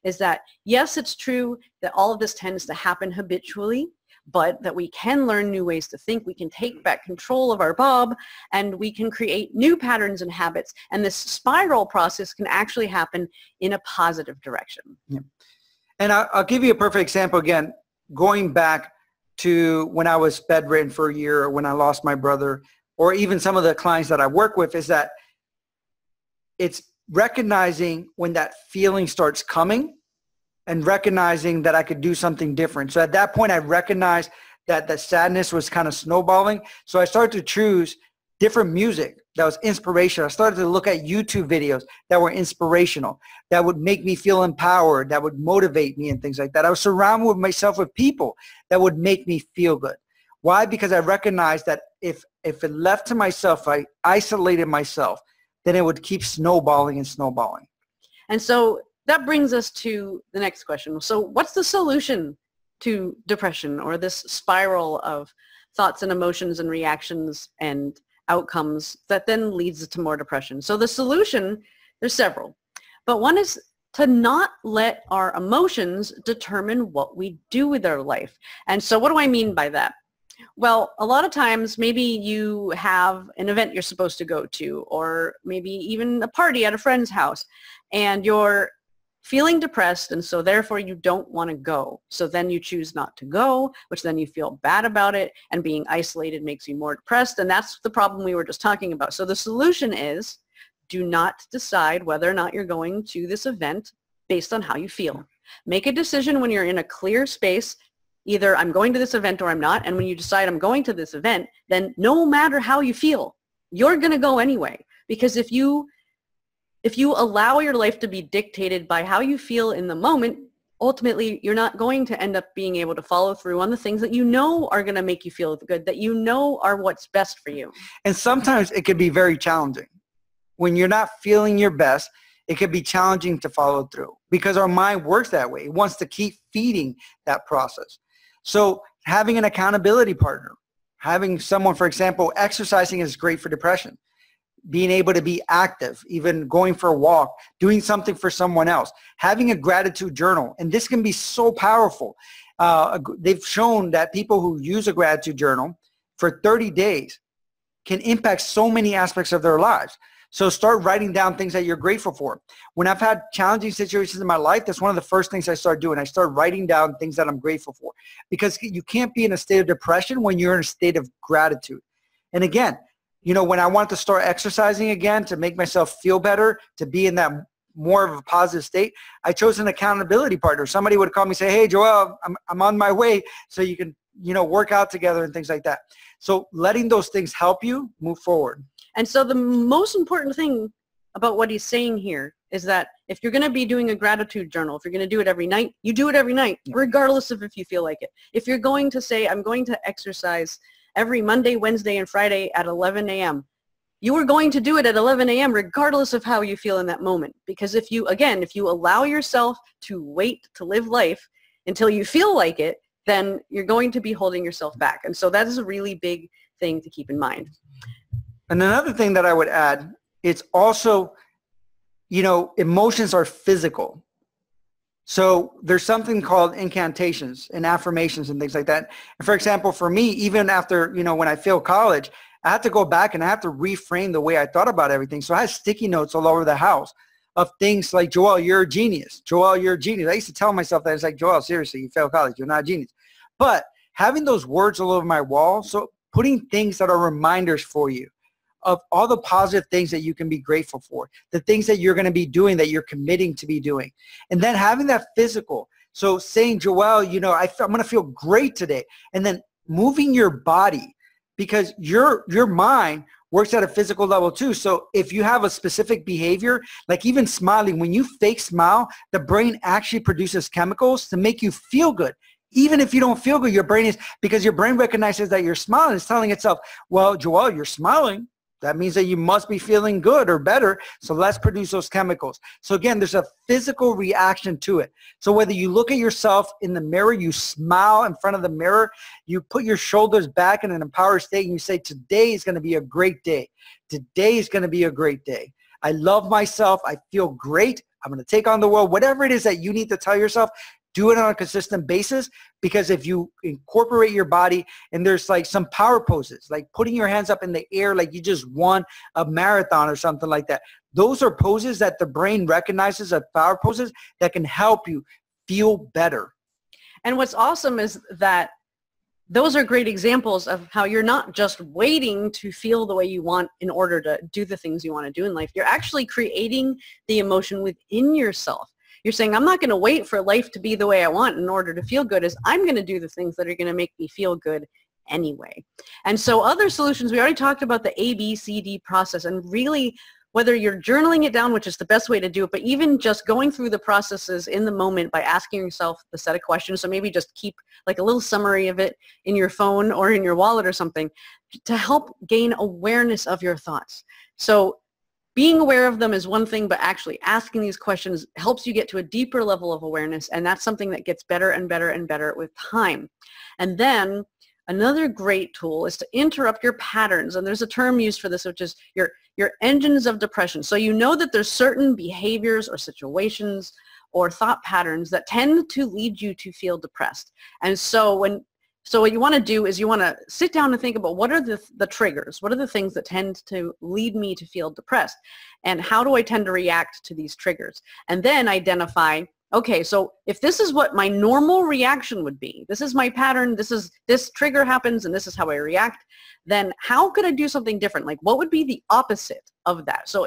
is that yes, it's true that all of this tends to happen habitually, but that we can learn new ways to think. We can take back control of our bob and we can create new patterns and habits. And this spiral process can actually happen in a positive direction. Yeah. And I'll give you a perfect example again, going back to when I was bedridden for a year or when I lost my brother, or even some of the clients that I work with, is that it's recognizing when that feeling starts coming and recognizing that I could do something different. So at that point, I recognized that the sadness was kind of snowballing. So I started to choose different music that was inspirational. I started to look at YouTube videos that were inspirational, that would make me feel empowered, that would motivate me and things like that. I was surrounded myself with people that would make me feel good. Why? Because I recognized that if it left to myself, I isolated myself, then it would keep snowballing and snowballing. And so that brings us to the next question. So what's the solution to depression, or this spiral of thoughts and emotions and reactions and outcomes that then leads to more depression? So the solution, there's several, but one is to not let our emotions determine what we do with our life. And so what do I mean by that? Well, a lot of times maybe you have an event you're supposed to go to, or maybe even a party at a friend's house, and you're feeling depressed, and so therefore you don't want to go. So then you choose not to go, which then you feel bad about it, and being isolated makes you more depressed, and that's the problem we were just talking about. So the solution is, do not decide whether or not you're going to this event based on how you feel. Make a decision when you're in a clear space, either I'm going to this event or I'm not, and when you decide I'm going to this event, then no matter how you feel, you're going to go anyway. Because if you allow your life to be dictated by how you feel in the moment, ultimately you're not going to end up being able to follow through on the things that you know are going to make you feel good, that you know are what's best for you. And sometimes it can be very challenging. When you're not feeling your best, it can be challenging to follow through because our mind works that way. It wants to keep feeding that process. So having an accountability partner, having someone, for example, exercising is great for depression. Being able to be active, even going for a walk, doing something for someone else, having a gratitude journal. And this can be so powerful. They've shown that people who use a gratitude journal for 30 days can impact so many aspects of their lives. So start writing down things that you're grateful for. When I've had challenging situations in my life, that's one of the first things I start doing. I start writing down things that I'm grateful for, because you can't be in a state of depression when you're in a state of gratitude. And again, you know, when I wanted to start exercising again to make myself feel better, to be in that more of a positive state, I chose an accountability partner. Somebody would call me and say, hey, Joel, I'm on my way, so you can, you know, work out together and things like that. So letting those things help you move forward. And so the most important thing about what he's saying here is that if you're going to be doing a gratitude journal, if you're going to do it every night, you do it every night, regardless of if you feel like it. If you're going to say, I'm going to exercise every Monday, Wednesday, and Friday at 11 a.m., you are going to do it at 11 a.m. regardless of how you feel in that moment. Because if you allow yourself to wait to live life until you feel like it, then you're going to be holding yourself back. And so that is a really big thing to keep in mind. And another thing that I would add, it's also, you know, emotions are physical. So there's something called incantations and affirmations and things like that. And for example, for me, even after, you know, when I failed college, I had to go back and I had to reframe the way I thought about everything. So I had sticky notes all over the house of things like, Joel, you're a genius. Joel, you're a genius. I used to tell myself that. It's like, Joel, seriously, you failed college. You're not a genius. But having those words all over my wall, so putting things that are reminders for you of all the positive things that you can be grateful for, the things that you're going to be doing, that you're committing to be doing. And then having that physical. So saying, Joel, you know, I'm going to feel great today. And then moving your body, because your mind works at a physical level too. So if you have a specific behavior, like even smiling, when you fake smile, the brain actually produces chemicals to make you feel good. Even if you don't feel good, your brain because your brain recognizes that you're smiling. It's telling itself, well, Joel, you're smiling. That means that you must be feeling good or better. So let's produce those chemicals. So again, there's a physical reaction to it. So whether you look at yourself in the mirror, you smile in front of the mirror, you put your shoulders back in an empowered state and you say, today is going to be a great day. Today is going to be a great day. I love myself. I feel great. I'm going to take on the world. Whatever it is that you need to tell yourself, do it on a consistent basis, because if you incorporate your body, and there's like some power poses, like putting your hands up in the air like you just won a marathon or something like that. Those are poses that the brain recognizes as power poses that can help you feel better. And what's awesome is that those are great examples of how you're not just waiting to feel the way you want in order to do the things you want to do in life. You're actually creating the emotion within yourself. You're saying, I'm not going to wait for life to be the way I want in order to feel good. I'm going to do the things that are going to make me feel good anyway. And so other solutions, we already talked about the ABCD process, and really whether you're journaling it down, which is the best way to do it, but even just going through the processes in the moment by asking yourself the set of questions. So maybe just keep like a little summary of it in your phone or in your wallet or something to help gain awareness of your thoughts. So being aware of them is one thing, but actually asking these questions helps you get to a deeper level of awareness, and that's something that gets better and better and better with time. And then another great tool is to interrupt your patterns, and there's a term used for this, which is your engines of depression. So you know that there's certain behaviors or situations or thought patterns that tend to lead you to feel depressed. And so what you want to do is you want to sit down and think about what are the triggers, what are the things that tend to lead me to feel depressed, and how do I tend to react to these triggers? And then identify, okay, so if this is what my normal reaction would be, this is my pattern, this trigger happens and this is how I react, then how could I do something different? Like, what would be the opposite of that? So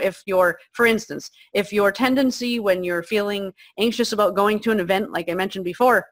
for instance, if your tendency when you're feeling anxious about going to an event, like I mentioned before,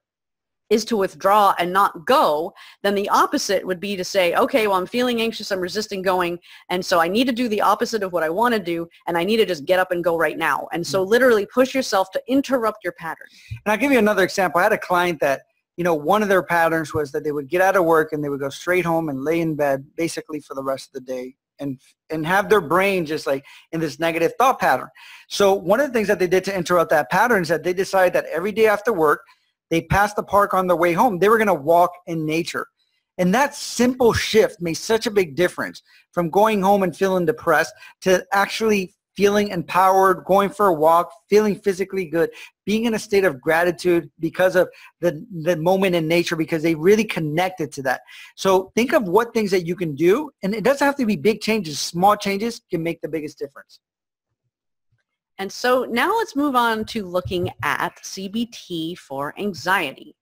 is to withdraw and not go, then the opposite would be to say, okay, well, I'm feeling anxious, I'm resisting going, and so I need to do the opposite of what I want to do, and I need to just get up and go right now. And so literally push yourself to interrupt your pattern. And I'll give you another example. I had a client that, one of their patterns was that they would get out of work and they would go straight home and lay in bed basically for the rest of the day and have their brain just like in this negative thought pattern. So one of the things that they did to interrupt that pattern is that they decided that every day after work, they passed the park on their way home, they were going to walk in nature. And that simple shift made such a big difference from going home and feeling depressed to actually feeling empowered, going for a walk, feeling physically good, being in a state of gratitude because of the moment in nature, because they really connected to that. So think of what things that you can do, and it doesn't have to be big changes. Small changes can make the biggest difference. And so now let's move on to looking at CBT for anxiety.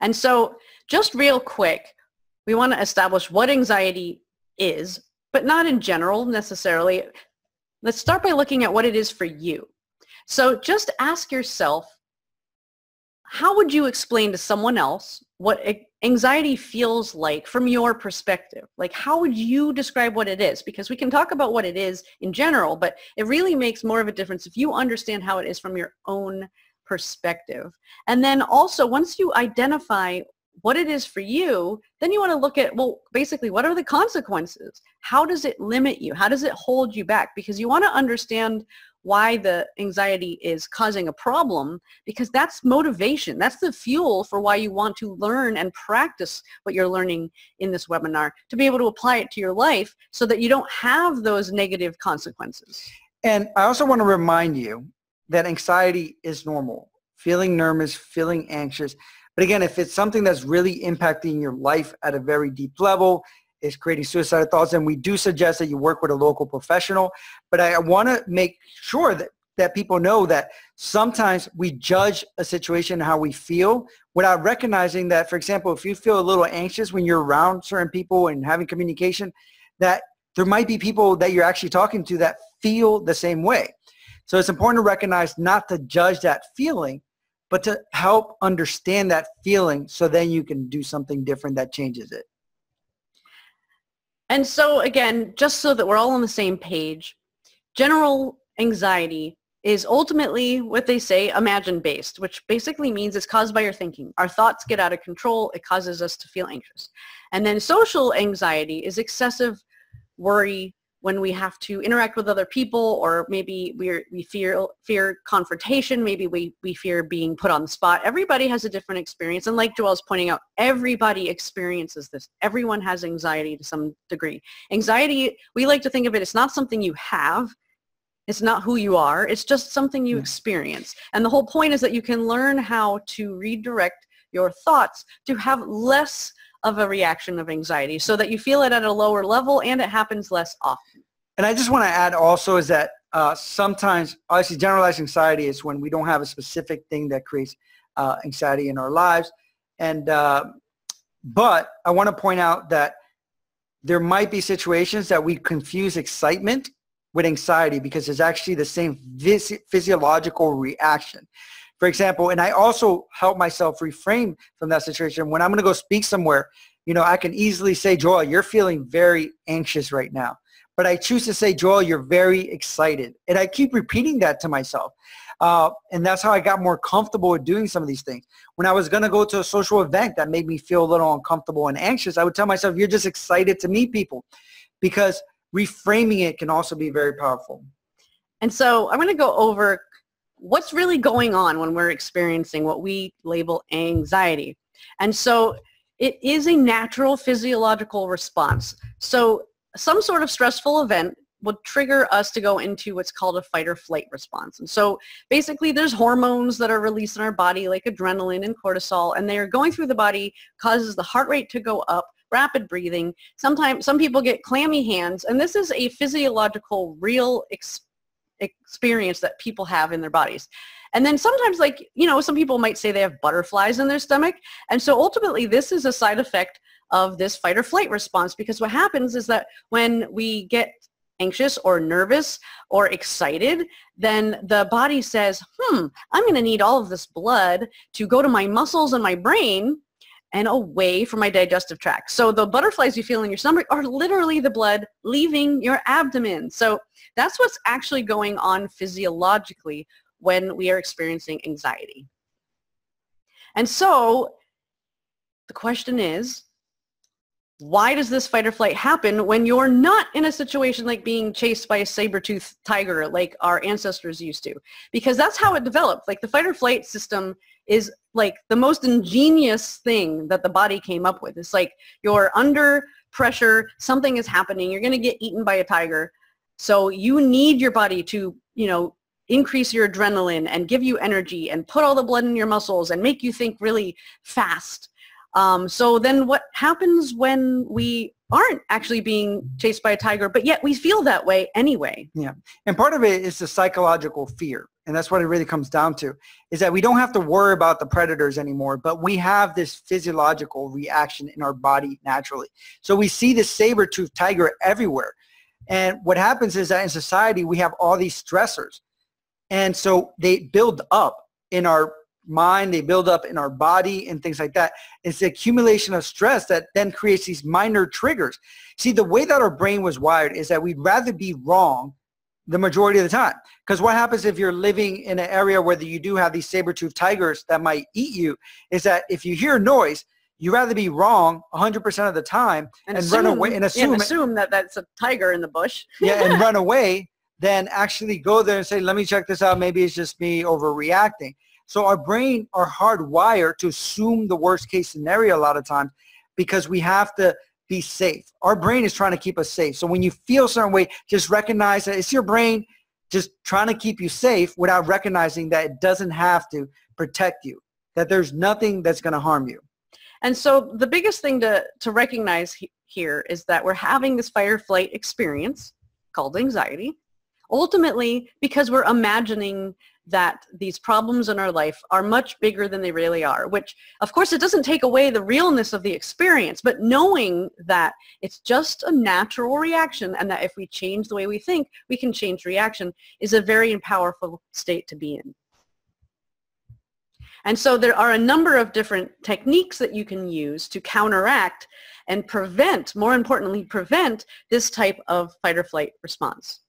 And so just real quick, we want to establish what anxiety is, but not in general necessarily. Let's start by looking at what it is for you. So just ask yourself, how would you explain to someone else what anxiety feels like from your perspective? Like, how would you describe what it is? Because we can talk about what it is in general, but it really makes more of a difference if you understand how it is from your own perspective. And then also, once you identify what it is for you, then you want to look at, well, basically, what are the consequences? How does it limit you? How does it hold you back? Because you want to understand why the anxiety is causing a problem, because that's motivation. That's the fuel for why you want to learn and practice what you're learning in this webinar, to be able to apply it to your life so that you don't have those negative consequences. And I also want to remind you that anxiety is normal. Feeling nervous, feeling anxious. But again, if it's something that's really impacting your life at a very deep level, is creating suicidal thoughts, and we do suggest that you work with a local professional. But I want to make sure that people know that sometimes we judge a situation how we feel without recognizing that, for example, if you feel a little anxious when you're around certain people and having communication, that there might be people that you're actually talking to that feel the same way. So it's important to recognize not to judge that feeling, but to help understand that feeling so then you can do something different that changes it. And so again, just so that we're all on the same page, general anxiety is ultimately what they say imagine-based, which basically means it's caused by your thinking. Our thoughts get out of control. It causes us to feel anxious. And then social anxiety is excessive worry when we have to interact with other people, or maybe we fear confrontation, maybe we fear being put on the spot. Everybody has a different experience, and like Joelle's pointing out, everybody experiences this. Everyone has anxiety to some degree. Anxiety, we like to think of it, it's not something you have, it's not who you are, it's just something you experience. And the whole point is that you can learn how to redirect your thoughts to have less of a reaction of anxiety so that you feel it at a lower level and it happens less often. And I just want to add also is that sometimes, obviously, generalized anxiety is when we don't have a specific thing that creates anxiety in our lives. And but I want to point out that there might be situations that we confuse excitement with anxiety because it's actually the same physiological reaction. For example, and I also help myself reframe from that situation. When I'm going to go speak somewhere, I can easily say, Joel, you're feeling very anxious right now. But I choose to say, Joel, you're very excited. And I keep repeating that to myself. And that's how I got more comfortable with doing some of these things. When I was going to go to a social event that made me feel a little uncomfortable and anxious, I would tell myself, you're just excited to meet people. Because reframing it can also be very powerful. And so I'm going to go over what's really going on when we're experiencing what we label anxiety. And so it is a natural physiological response. So some sort of stressful event will trigger us to go into what's called a fight or flight response. And so basically there's hormones that are released in our body like adrenaline and cortisol, and they're going through the body, causes the heart rate to go up, rapid breathing. Sometimes some people get clammy hands, and this is a physiological real experience that people have in their bodies. And then sometimes, like, you know, some people might say they have butterflies in their stomach. And so ultimately this is a side effect of this fight or flight response, because what happens is that when we get anxious or nervous or excited, then the body says, I'm going to need all of this blood to go to my muscles and my brain and away from my digestive tract. So the butterflies you feel in your stomach are literally the blood leaving your abdomen. So that's what's actually going on physiologically when we are experiencing anxiety. And so the question is, why does this fight or flight happen when you're not in a situation like being chased by a saber-toothed tiger like our ancestors used to? Because that's how it developed. Like, the fight or flight system is like the most ingenious thing that the body came up with. It's like you're under pressure, something is happening, you're going to get eaten by a tiger. So you need your body to, you know, increase your adrenaline and give you energy and put all the blood in your muscles and make you think really fast. So then what happens when we aren't actually being chased by a tiger, but yet we feel that way anyway? Yeah. And part of it is the psychological fear. And that's what it really comes down to, is that we don't have to worry about the predators anymore, but we have this physiological reaction in our body naturally. So we see this saber-toothed tiger everywhere. And what happens is that in society, we have all these stressors. And so they build up in our mind, they build up in our body and things like that. It's the accumulation of stress that then creates these minor triggers. See, the way that our brain was wired is that we'd rather be wrong the majority of the time. Because what happens if you're living in an area where you do have these saber-toothed tigers that might eat you, is that if you hear noise, you'd rather be wrong 100% of the time and run away and assume that that's a tiger in the bush. Yeah, and run away, then actually go there and say, let me check this out. Maybe it's just me overreacting. So our brain are hardwired to assume the worst case scenario a lot of times because we have to be safe. Our brain is trying to keep us safe. So when you feel a certain way, just recognize that it's your brain just trying to keep you safe without recognizing that it doesn't have to protect you, that there's nothing that's going to harm you. And so the biggest thing to recognize here is that we're having this fight or flight experience called anxiety, ultimately because we're imagining that these problems in our life are much bigger than they really are, which of course it doesn't take away the realness of the experience, but knowing that it's just a natural reaction and that if we change the way we think, we can change reaction is a very powerful state to be in. And so there are a number of different techniques that you can use to counteract and prevent, more importantly, prevent this type of fight or flight response.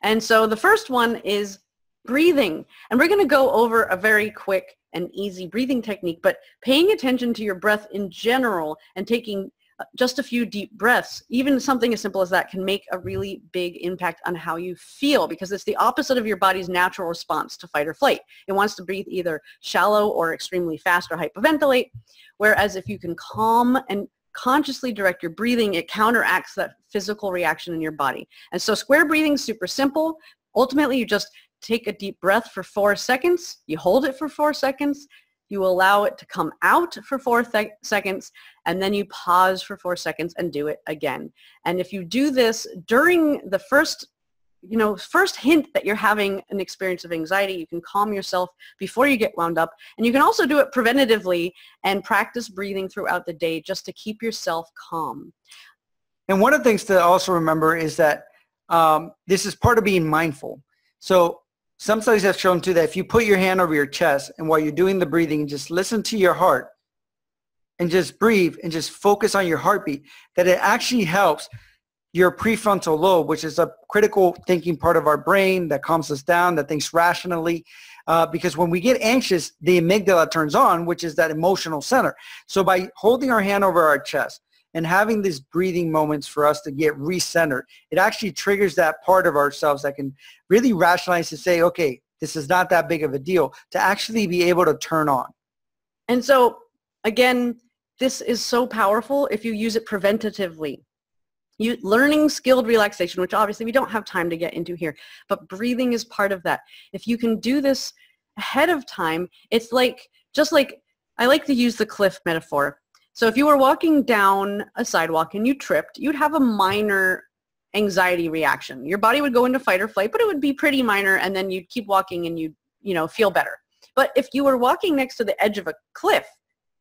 And so the first one is breathing. And we're going to go over a very quick and easy breathing technique, but paying attention to your breath in general and taking just a few deep breaths, even something as simple as that, can make a really big impact on how you feel, because it's the opposite of your body's natural response to fight or flight. It wants to breathe either shallow or extremely fast or hyperventilate, whereas if you can calm and consciously direct your breathing, it counteracts that physical reaction in your body. And so square breathing is super simple. Ultimately, you just take a deep breath for 4 seconds, you hold it for 4 seconds, you allow it to come out for 4 seconds, and then you pause for 4 seconds and do it again. And if you do this during the first hint that you're having an experience of anxiety, you can calm yourself before you get wound up. And you can also do it preventatively and practice breathing throughout the day just to keep yourself calm. And one of the things to also remember is that this is part of being mindful. So some studies have shown too that if you put your hand over your chest and while you're doing the breathing, just listen to your heart and just breathe and just focus on your heartbeat, that it actually helps your prefrontal lobe, which is a critical thinking part of our brain that calms us down, that thinks rationally. Because when we get anxious, the amygdala turns on, which is that emotional center. So by holding our hand over our chest And having these breathing moments for us to get recentered, it actually triggers that part of ourselves that can really rationalize to say, okay, this is not that big of a deal, to actually be able to turn on. And so, again, this is so powerful if you use it preventatively. Learning skilled relaxation, which obviously we don't have time to get into here, but breathing is part of that. If you can do this ahead of time, it's like, just like, I like to use the cliff metaphor. So if you were walking down a sidewalk and you tripped, you'd have a minor anxiety reaction. Your body would go into fight or flight, but it would be pretty minor, and then you'd keep walking and you'd, feel better. But if you were walking next to the edge of a cliff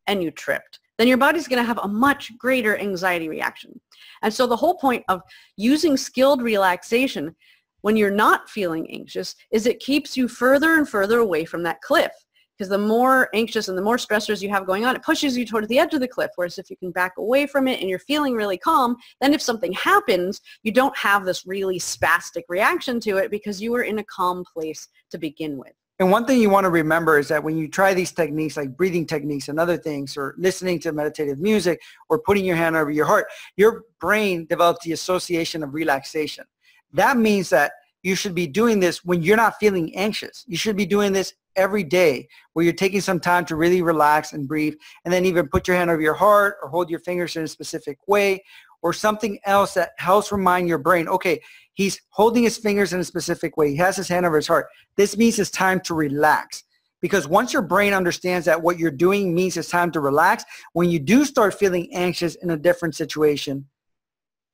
and you tripped, then your body's going to have a much greater anxiety reaction. And so the whole point of using skilled relaxation when you're not feeling anxious is it keeps you further and further away from that cliff. Because the more anxious and the more stressors you have going on, it pushes you towards the edge of the cliff. Whereas if you can back away from it and you're feeling really calm, then if something happens, you don't have this really spastic reaction to it because you were in a calm place to begin with. And one thing you want to remember is that when you try these techniques like breathing techniques and other things, or listening to meditative music, or putting your hand over your heart, your brain develops the association of relaxation. That means that you should be doing this when you're not feeling anxious. You should be doing this every day where you're taking some time to really relax and breathe, and then even put your hand over your heart or hold your fingers in a specific way, or something else that helps remind your brain, okay, he's holding his fingers in a specific way. He has his hand over his heart. This means it's time to relax. Because once your brain understands that what you're doing means it's time to relax, when you do start feeling anxious in a different situation,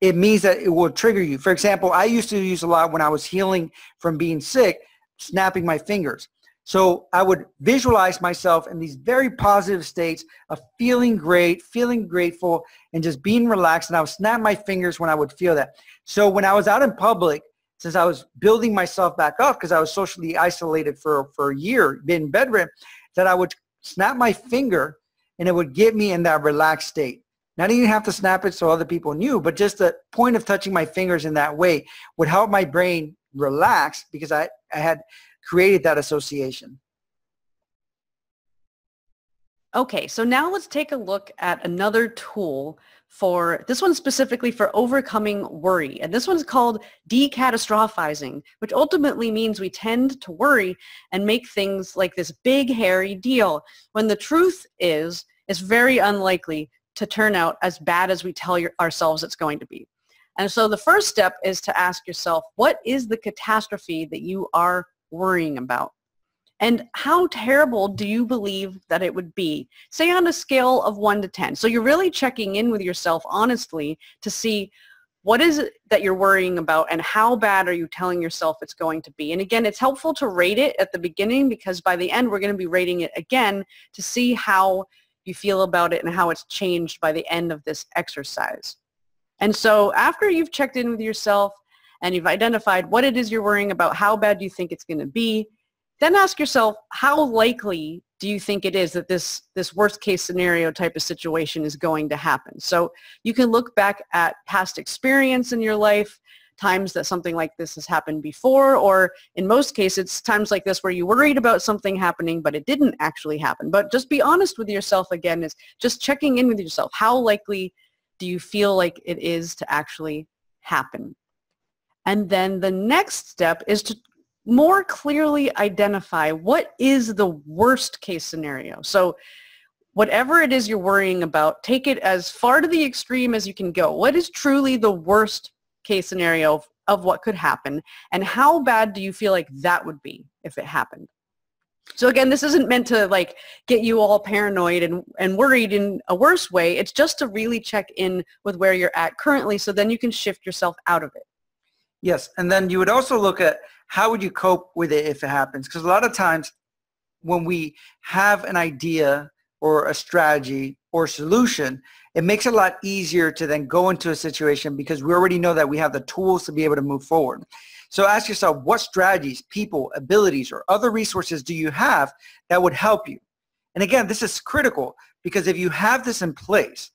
it means that it will trigger you. For example, I used to use a lot when I was healing from being sick, snapping my fingers. So I would visualize myself in these very positive states of feeling great, feeling grateful, and just being relaxed. And I would snap my fingers when I would feel that. So when I was out in public, since I was building myself back up because I was socially isolated for a year, been bedridden, that I would snap my finger and it would get me in that relaxed state. Now, I didn't have to snap it so other people knew, but just the point of touching my fingers in that way would help my brain relax because I had created that association. Okay, so now let's take a look at another tool for, this one specifically for overcoming worry. And this one's called decatastrophizing, which ultimately means we tend to worry and make things like this big, hairy deal, when the truth is, it's very unlikely to turn out as bad as we tell ourselves it's going to be. And so the first step is to ask yourself, what is the catastrophe that you are worrying about? And how terrible do you believe that it would be? Say on a scale of 1 to 10. So you're really checking in with yourself honestly to see what is it that you're worrying about and how bad are you telling yourself it's going to be. And again, it's helpful to rate it at the beginning because by the end we're going to be rating it again to see how you feel about it and how it's changed by the end of this exercise. And so after you've checked in with yourself and you've identified what it is you're worrying about, how bad do you think it's going to be, then ask yourself, how likely do you think it is that this worst case scenario type of situation is going to happen? So you can look back at past experience in your life, times that something like this has happened before, or in most cases, it's times like this where you worried about something happening, but it didn't actually happen. But just be honest with yourself again, is just checking in with yourself. How likely do you feel like it is to actually happen? And then the next step is to more clearly identify what is the worst case scenario. So whatever it is you're worrying about, take it as far to the extreme as you can go. What is truly the worst case scenario of what could happen, and how bad do you feel like that would be if it happened? So again, this isn't meant to like get you all paranoid and worried in a worse way. It's just to really check in with where you're at currently, so then you can shift yourself out of it. Yes, and then you would also look at how would you cope with it if it happens? Because a lot of times when we have an idea or a strategy or solution, it makes it a lot easier to then go into a situation because we already know that we have the tools to be able to move forward. So ask yourself, what strategies, people, abilities, or other resources do you have that would help you? And again, this is critical because if you have this in place,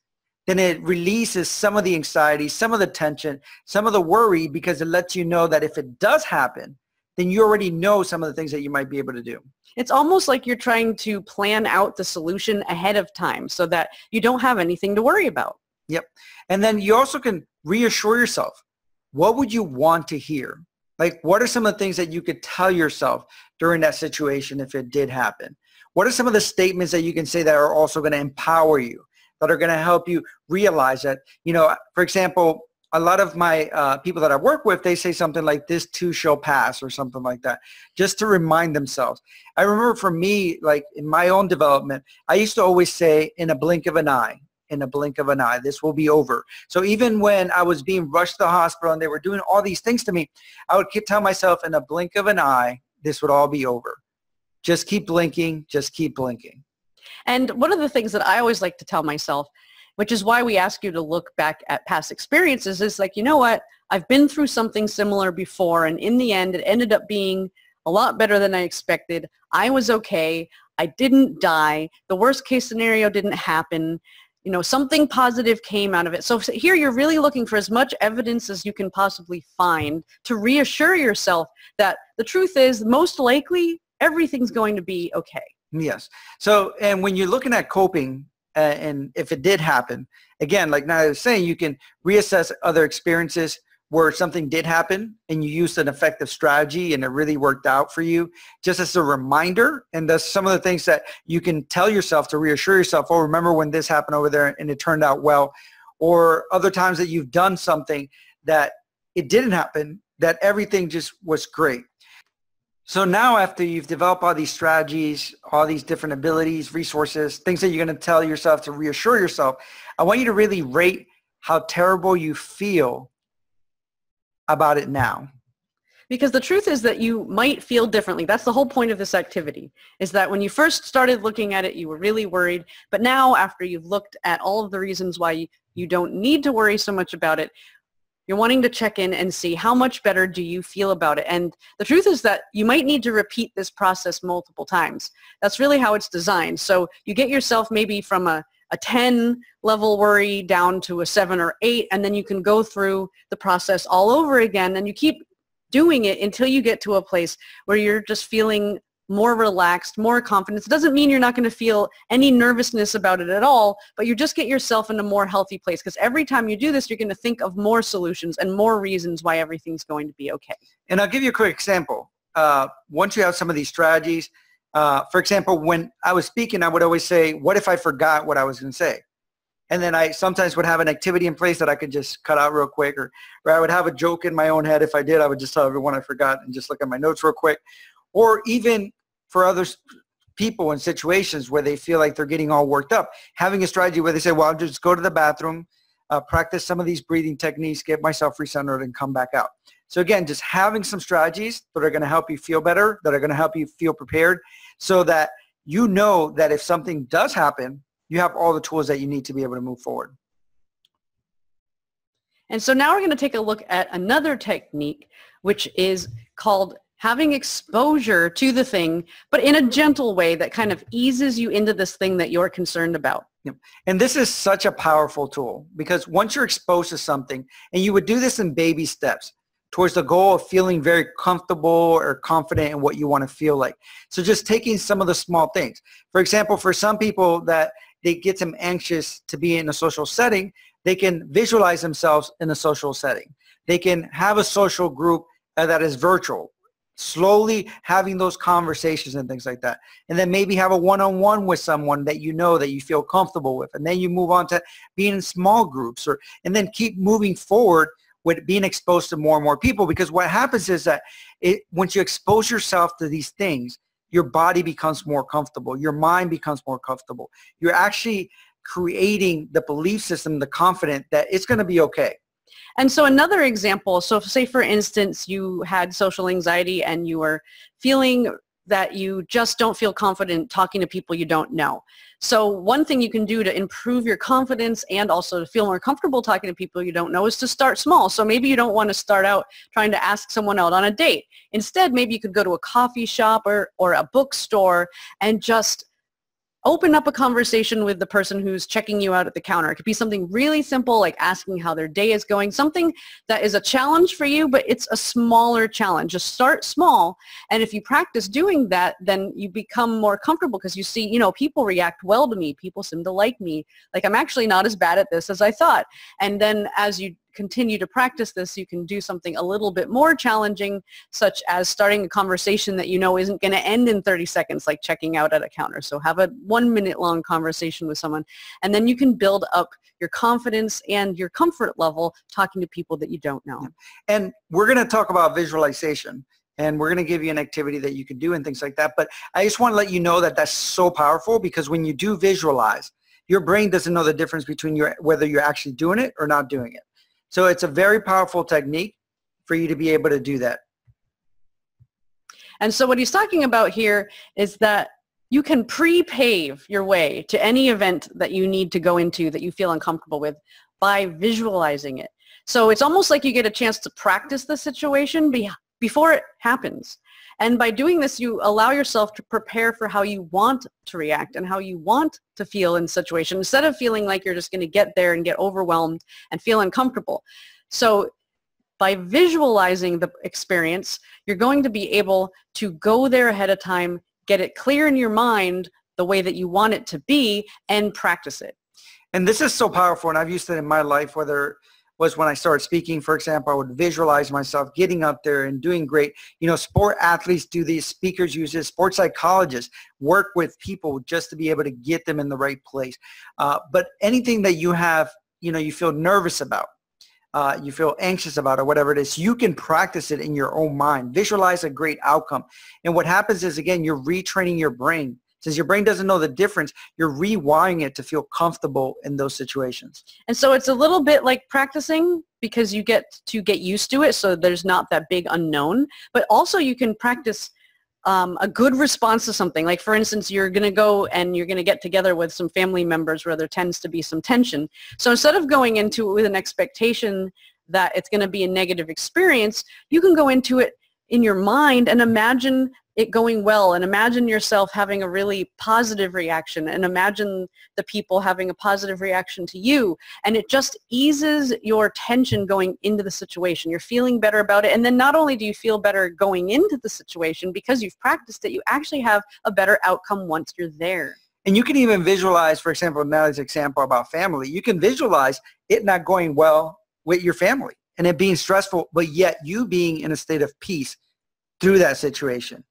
then it releases some of the anxiety, some of the tension, some of the worry, because it lets you know that if it does happen, then you already know some of the things that you might be able to do. It's almost like you're trying to plan out the solution ahead of time so that you don't have anything to worry about. Yep. And then you also can reassure yourself. What would you want to hear? Like, what are some of the things that you could tell yourself during that situation if it did happen? What are some of the statements that you can say that are also going to empower you, that are going to help you realize that, you know, for example, a lot of my people that I work with, they say something like, this too shall pass, or something like that, just to remind themselves. I remember for me, like in my own development, I used to always say, in a blink of an eye, in a blink of an eye, this will be over. So even when I was being rushed to the hospital and they were doing all these things to me, I would keep telling myself, in a blink of an eye, this would all be over. Just keep blinking, just keep blinking. And one of the things that I always like to tell myself, which is why we ask you to look back at past experiences, is like, you know what, I've been through something similar before, and in the end, it ended up being a lot better than I expected. I was okay. I didn't die. The worst case scenario didn't happen. You know, something positive came out of it. So here you're really looking for as much evidence as you can possibly find to reassure yourself that the truth is, most likely, everything's going to be okay. Yes. So, and when you're looking at coping, and if it did happen, again, like I was saying, you can reassess other experiences where something did happen and you used an effective strategy and it really worked out for you, just as a reminder. And that's some of the things that you can tell yourself to reassure yourself, oh, remember when this happened over there and it turned out well. Or other times that you've done something that it didn't happen, that everything just was great. So now, after you've developed all these strategies, all these different abilities, resources, things that you're going to tell yourself to reassure yourself, I want you to really rate how terrible you feel about it now. Because the truth is that you might feel differently. That's the whole point of this activity, is that when you first started looking at it, you were really worried. But now, after you've looked at all of the reasons why you don't need to worry so much about it, you're wanting to check in and see how much better do you feel about it. And the truth is that you might need to repeat this process multiple times. That's really how it's designed. So you get yourself maybe from a 10 level worry down to a 7 or 8, and then you can go through the process all over again, and you keep doing it until you get to a place where you're just feeling more relaxed, more confidence. It doesn't mean you're not going to feel any nervousness about it at all, but you just get yourself in a more healthy place, because every time you do this, you're going to think of more solutions and more reasons why everything's going to be okay. And I'll give you a quick example. Once you have some of these strategies, for example, when I was speaking, I would always say, what if I forgot what I was going to say? And then I sometimes would have an activity in place that I could just cut out real quick, or I would have a joke in my own head. If I did, I would just tell everyone I forgot and just look at my notes real quick. Or even for other people in situations where they feel like they're getting all worked up, having a strategy where they say, well, I'll just go to the bathroom, practice some of these breathing techniques, get myself recentered, and come back out. So again, just having some strategies that are going to help you feel better, that are going to help you feel prepared, so that you know that if something does happen, you have all the tools that you need to be able to move forward. And so now we're going to take a look at another technique, which is called having exposure to the thing, but in a gentle way that kind of eases you into this thing that you're concerned about. And this is such a powerful tool, because once you're exposed to something, and you would do this in baby steps towards the goal of feeling very comfortable or confident in what you want to feel like. So just taking some of the small things. For example, for some people that they get them anxious to be in a social setting, they can visualize themselves in a social setting. They can have a social group that is virtual, slowly having those conversations and things like that. And then maybe have a one-on-one with someone that you know, that you feel comfortable with. And then you move on to being in small groups, and then keep moving forward with being exposed to more and more people. Because what happens is that once you expose yourself to these things, your body becomes more comfortable. Your mind becomes more comfortable. You're actually creating the belief system, the confidence that it's going to be okay. And so another example, so say for instance, you had social anxiety and you were feeling that you just don't feel confident talking to people you don't know. So one thing you can do to improve your confidence and also to feel more comfortable talking to people you don't know is to start small. So maybe you don't want to start out trying to ask someone out on a date. Instead, maybe you could go to a coffee shop or a bookstore and just open up a conversation with the person who's checking you out at the counter. It could be something really simple like asking how their day is going, something that is a challenge for you, but it's a smaller challenge. Just start small, and if you practice doing that, then you become more comfortable because you see, you know, people react well to me. People seem to like me. Like, I'm actually not as bad at this as I thought. And then as you continue to practice this, you can do something a little bit more challenging, such as starting a conversation that you know isn't going to end in 30 seconds, like checking out at a counter. So have a 1 minute long conversation with someone, and then you can build up your confidence and your comfort level talking to people that you don't know. And we're going to talk about visualization, and we're going to give you an activity that you can do and things like that. But I just want to let you know that that's so powerful, because when you do visualize, your brain doesn't know the difference between whether you're actually doing it or not doing it. So it's a very powerful technique for you to be able to do that. And so what he's talking about here is that you can pre-pave your way to any event that you need to go into that you feel uncomfortable with by visualizing it. So it's almost like you get a chance to practice the situation before it happens. And by doing this, you allow yourself to prepare for how you want to react and how you want to feel in situations, instead of feeling like you're just going to get there and get overwhelmed and feel uncomfortable. So by visualizing the experience, you're going to be able to go there ahead of time, get it clear in your mind the way that you want it to be, and practice it. And this is so powerful, and I've used it in my life, whether was when I started speaking, for example, I would visualize myself getting up there and doing great. You know, sport athletes do these, speakers use this, sports psychologists work with people just to be able to get them in the right place. But anything that you have, you know, you feel nervous about, you feel anxious about, or whatever it is, you can practice it in your own mind. Visualize a great outcome. And what happens is, again, you're retraining your brain. Since your brain doesn't know the difference, you're rewiring it to feel comfortable in those situations. And so it's a little bit like practicing, because you get to get used to it, so there's not that big unknown. But also you can practice a good response to something. Like, for instance, you're going to go and you're going to get together with some family members where there tends to be some tension. So instead of going into it with an expectation that it's going to be a negative experience, you can go into it in your mind and imagine it going well, and imagine yourself having a really positive reaction, and imagine the people having a positive reaction to you, and it just eases your tension going into the situation. You're feeling better about it, and then not only do you feel better going into the situation because you've practiced it, you actually have a better outcome once you're there. And you can even visualize, for example, Natalie's example about family, you can visualize it not going well with your family and it being stressful, but yet you being in a state of peace through that situation.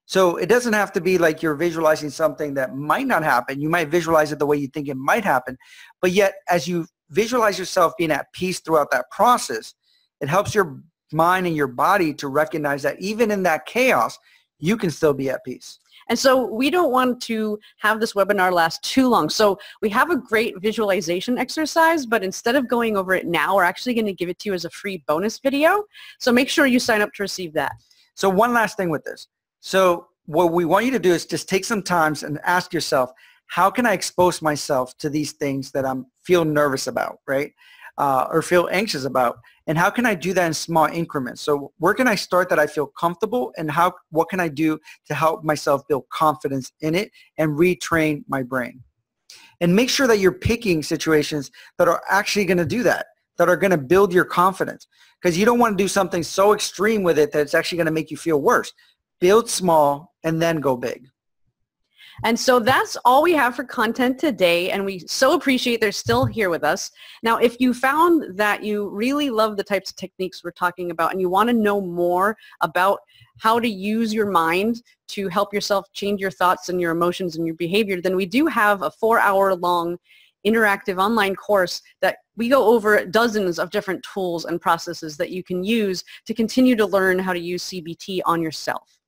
So it doesn't have to be like you're visualizing something that might not happen. You might visualize it the way you think it might happen. But yet, as you visualize yourself being at peace throughout that process, it helps your mind and your body to recognize that even in that chaos, you can still be at peace. And so we don't want to have this webinar last too long. So we have a great visualization exercise, but instead of going over it now, we're actually going to give it to you as a free bonus video. So make sure you sign up to receive that. So one last thing with this. So what we want you to do is just take some time and ask yourself, how can I expose myself to these things that I'm feel nervous about, right? Or feel anxious about? And how can I do that in small increments? So where can I start that I feel comfortable, and what can I do to help myself build confidence in it and retrain my brain? And make sure that you're picking situations that are actually going to do that, that are going to build your confidence, because you don't want to do something so extreme with it that it's actually going to make you feel worse. Build small and then go big. And so that's all we have for content today, and we so appreciate they're still here with us. Now, if you found that you really love the types of techniques we're talking about and you want to know more about how to use your mind to help yourself change your thoughts and your emotions and your behavior, then we do have a 4-hour-long interactive online course that we go over dozens of different tools and processes that you can use to continue to learn how to use CBT on yourself.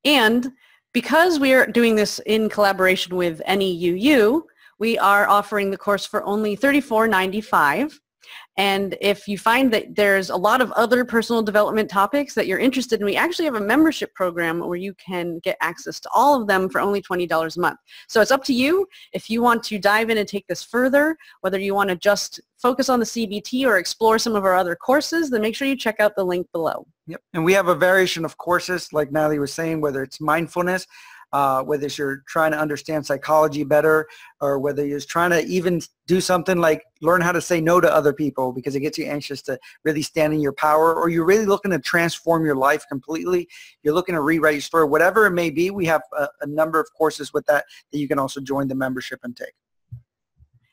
And because we are doing this in collaboration with NEUU, we are offering the course for only $34.95. And if you find that there's a lot of other personal development topics that you're interested in, we actually have a membership program where you can get access to all of them for only $20 a month. So it's up to you if you want to dive in and take this further, whether you want to just focus on the CBT or explore some of our other courses, then make sure you check out the link below. Yep. And we have a variation of courses, like Natalie was saying, whether it's mindfulness, whether you're trying to understand psychology better, or whether you're trying to even do something like learn how to say no to other people because it gets you anxious to really stand in your power, or you're really looking to transform your life completely, you're looking to rewrite your story, whatever it may be, we have a number of courses with that you can also join the membership and take.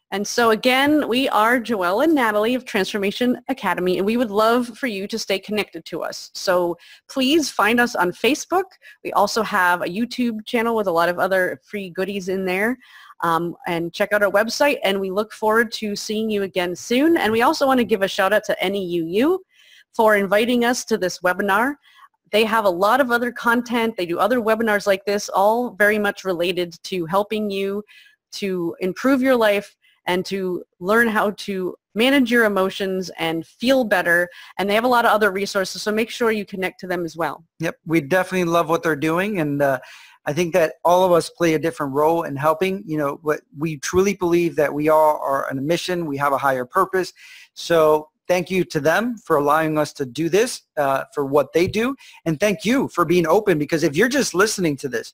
And so again, we are Joelle and Natalie of Transformation Academy, and we would love for you to stay connected to us. So please find us on Facebook. We also have a YouTube channel with a lot of other free goodies in there. And check out our website, and we look forward to seeing you again soon. And we also want to give a shout out to NEUU for inviting us to this webinar. They have a lot of other content. They do other webinars like this, all very much related to helping you to improve your life and to learn how to manage your emotions and feel better. And they have a lot of other resources, so make sure you connect to them as well. Yep, we definitely love what they're doing, and I think that all of us play a different role in helping. You know, what we truly believe that we all are on a mission, we have a higher purpose. So thank you to them for allowing us to do this, for what they do, and thank you for being open, because if you're just listening to this,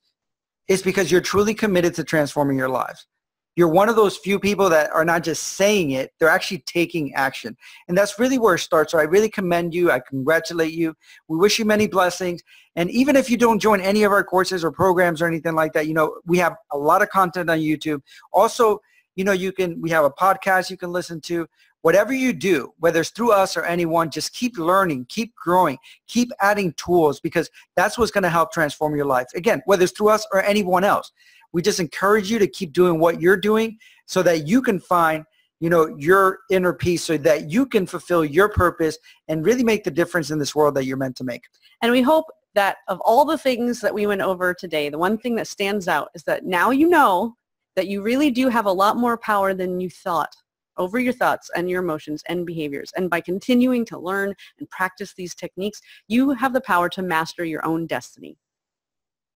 it's because you're truly committed to transforming your lives. You're one of those few people that are not just saying it, they're actually taking action. And that's really where it starts. So I really commend you. I congratulate you. We wish you many blessings. And even if you don't join any of our courses or programs or anything like that, you know, we have a lot of content on YouTube. Also, you know, we have a podcast you can listen to. Whatever you do, whether it's through us or anyone, just keep learning, keep growing, keep adding tools, because that's what's going to help transform your life. Again, whether it's through us or anyone else. We just encourage you to keep doing what you're doing so that you can find, you know, your inner peace, so that you can fulfill your purpose and really make the difference in this world that you're meant to make. And we hope that of all the things that we went over today, the one thing that stands out is that now you know that you really do have a lot more power than you thought over your thoughts and your emotions and behaviors. And by continuing to learn and practice these techniques, you have the power to master your own destiny.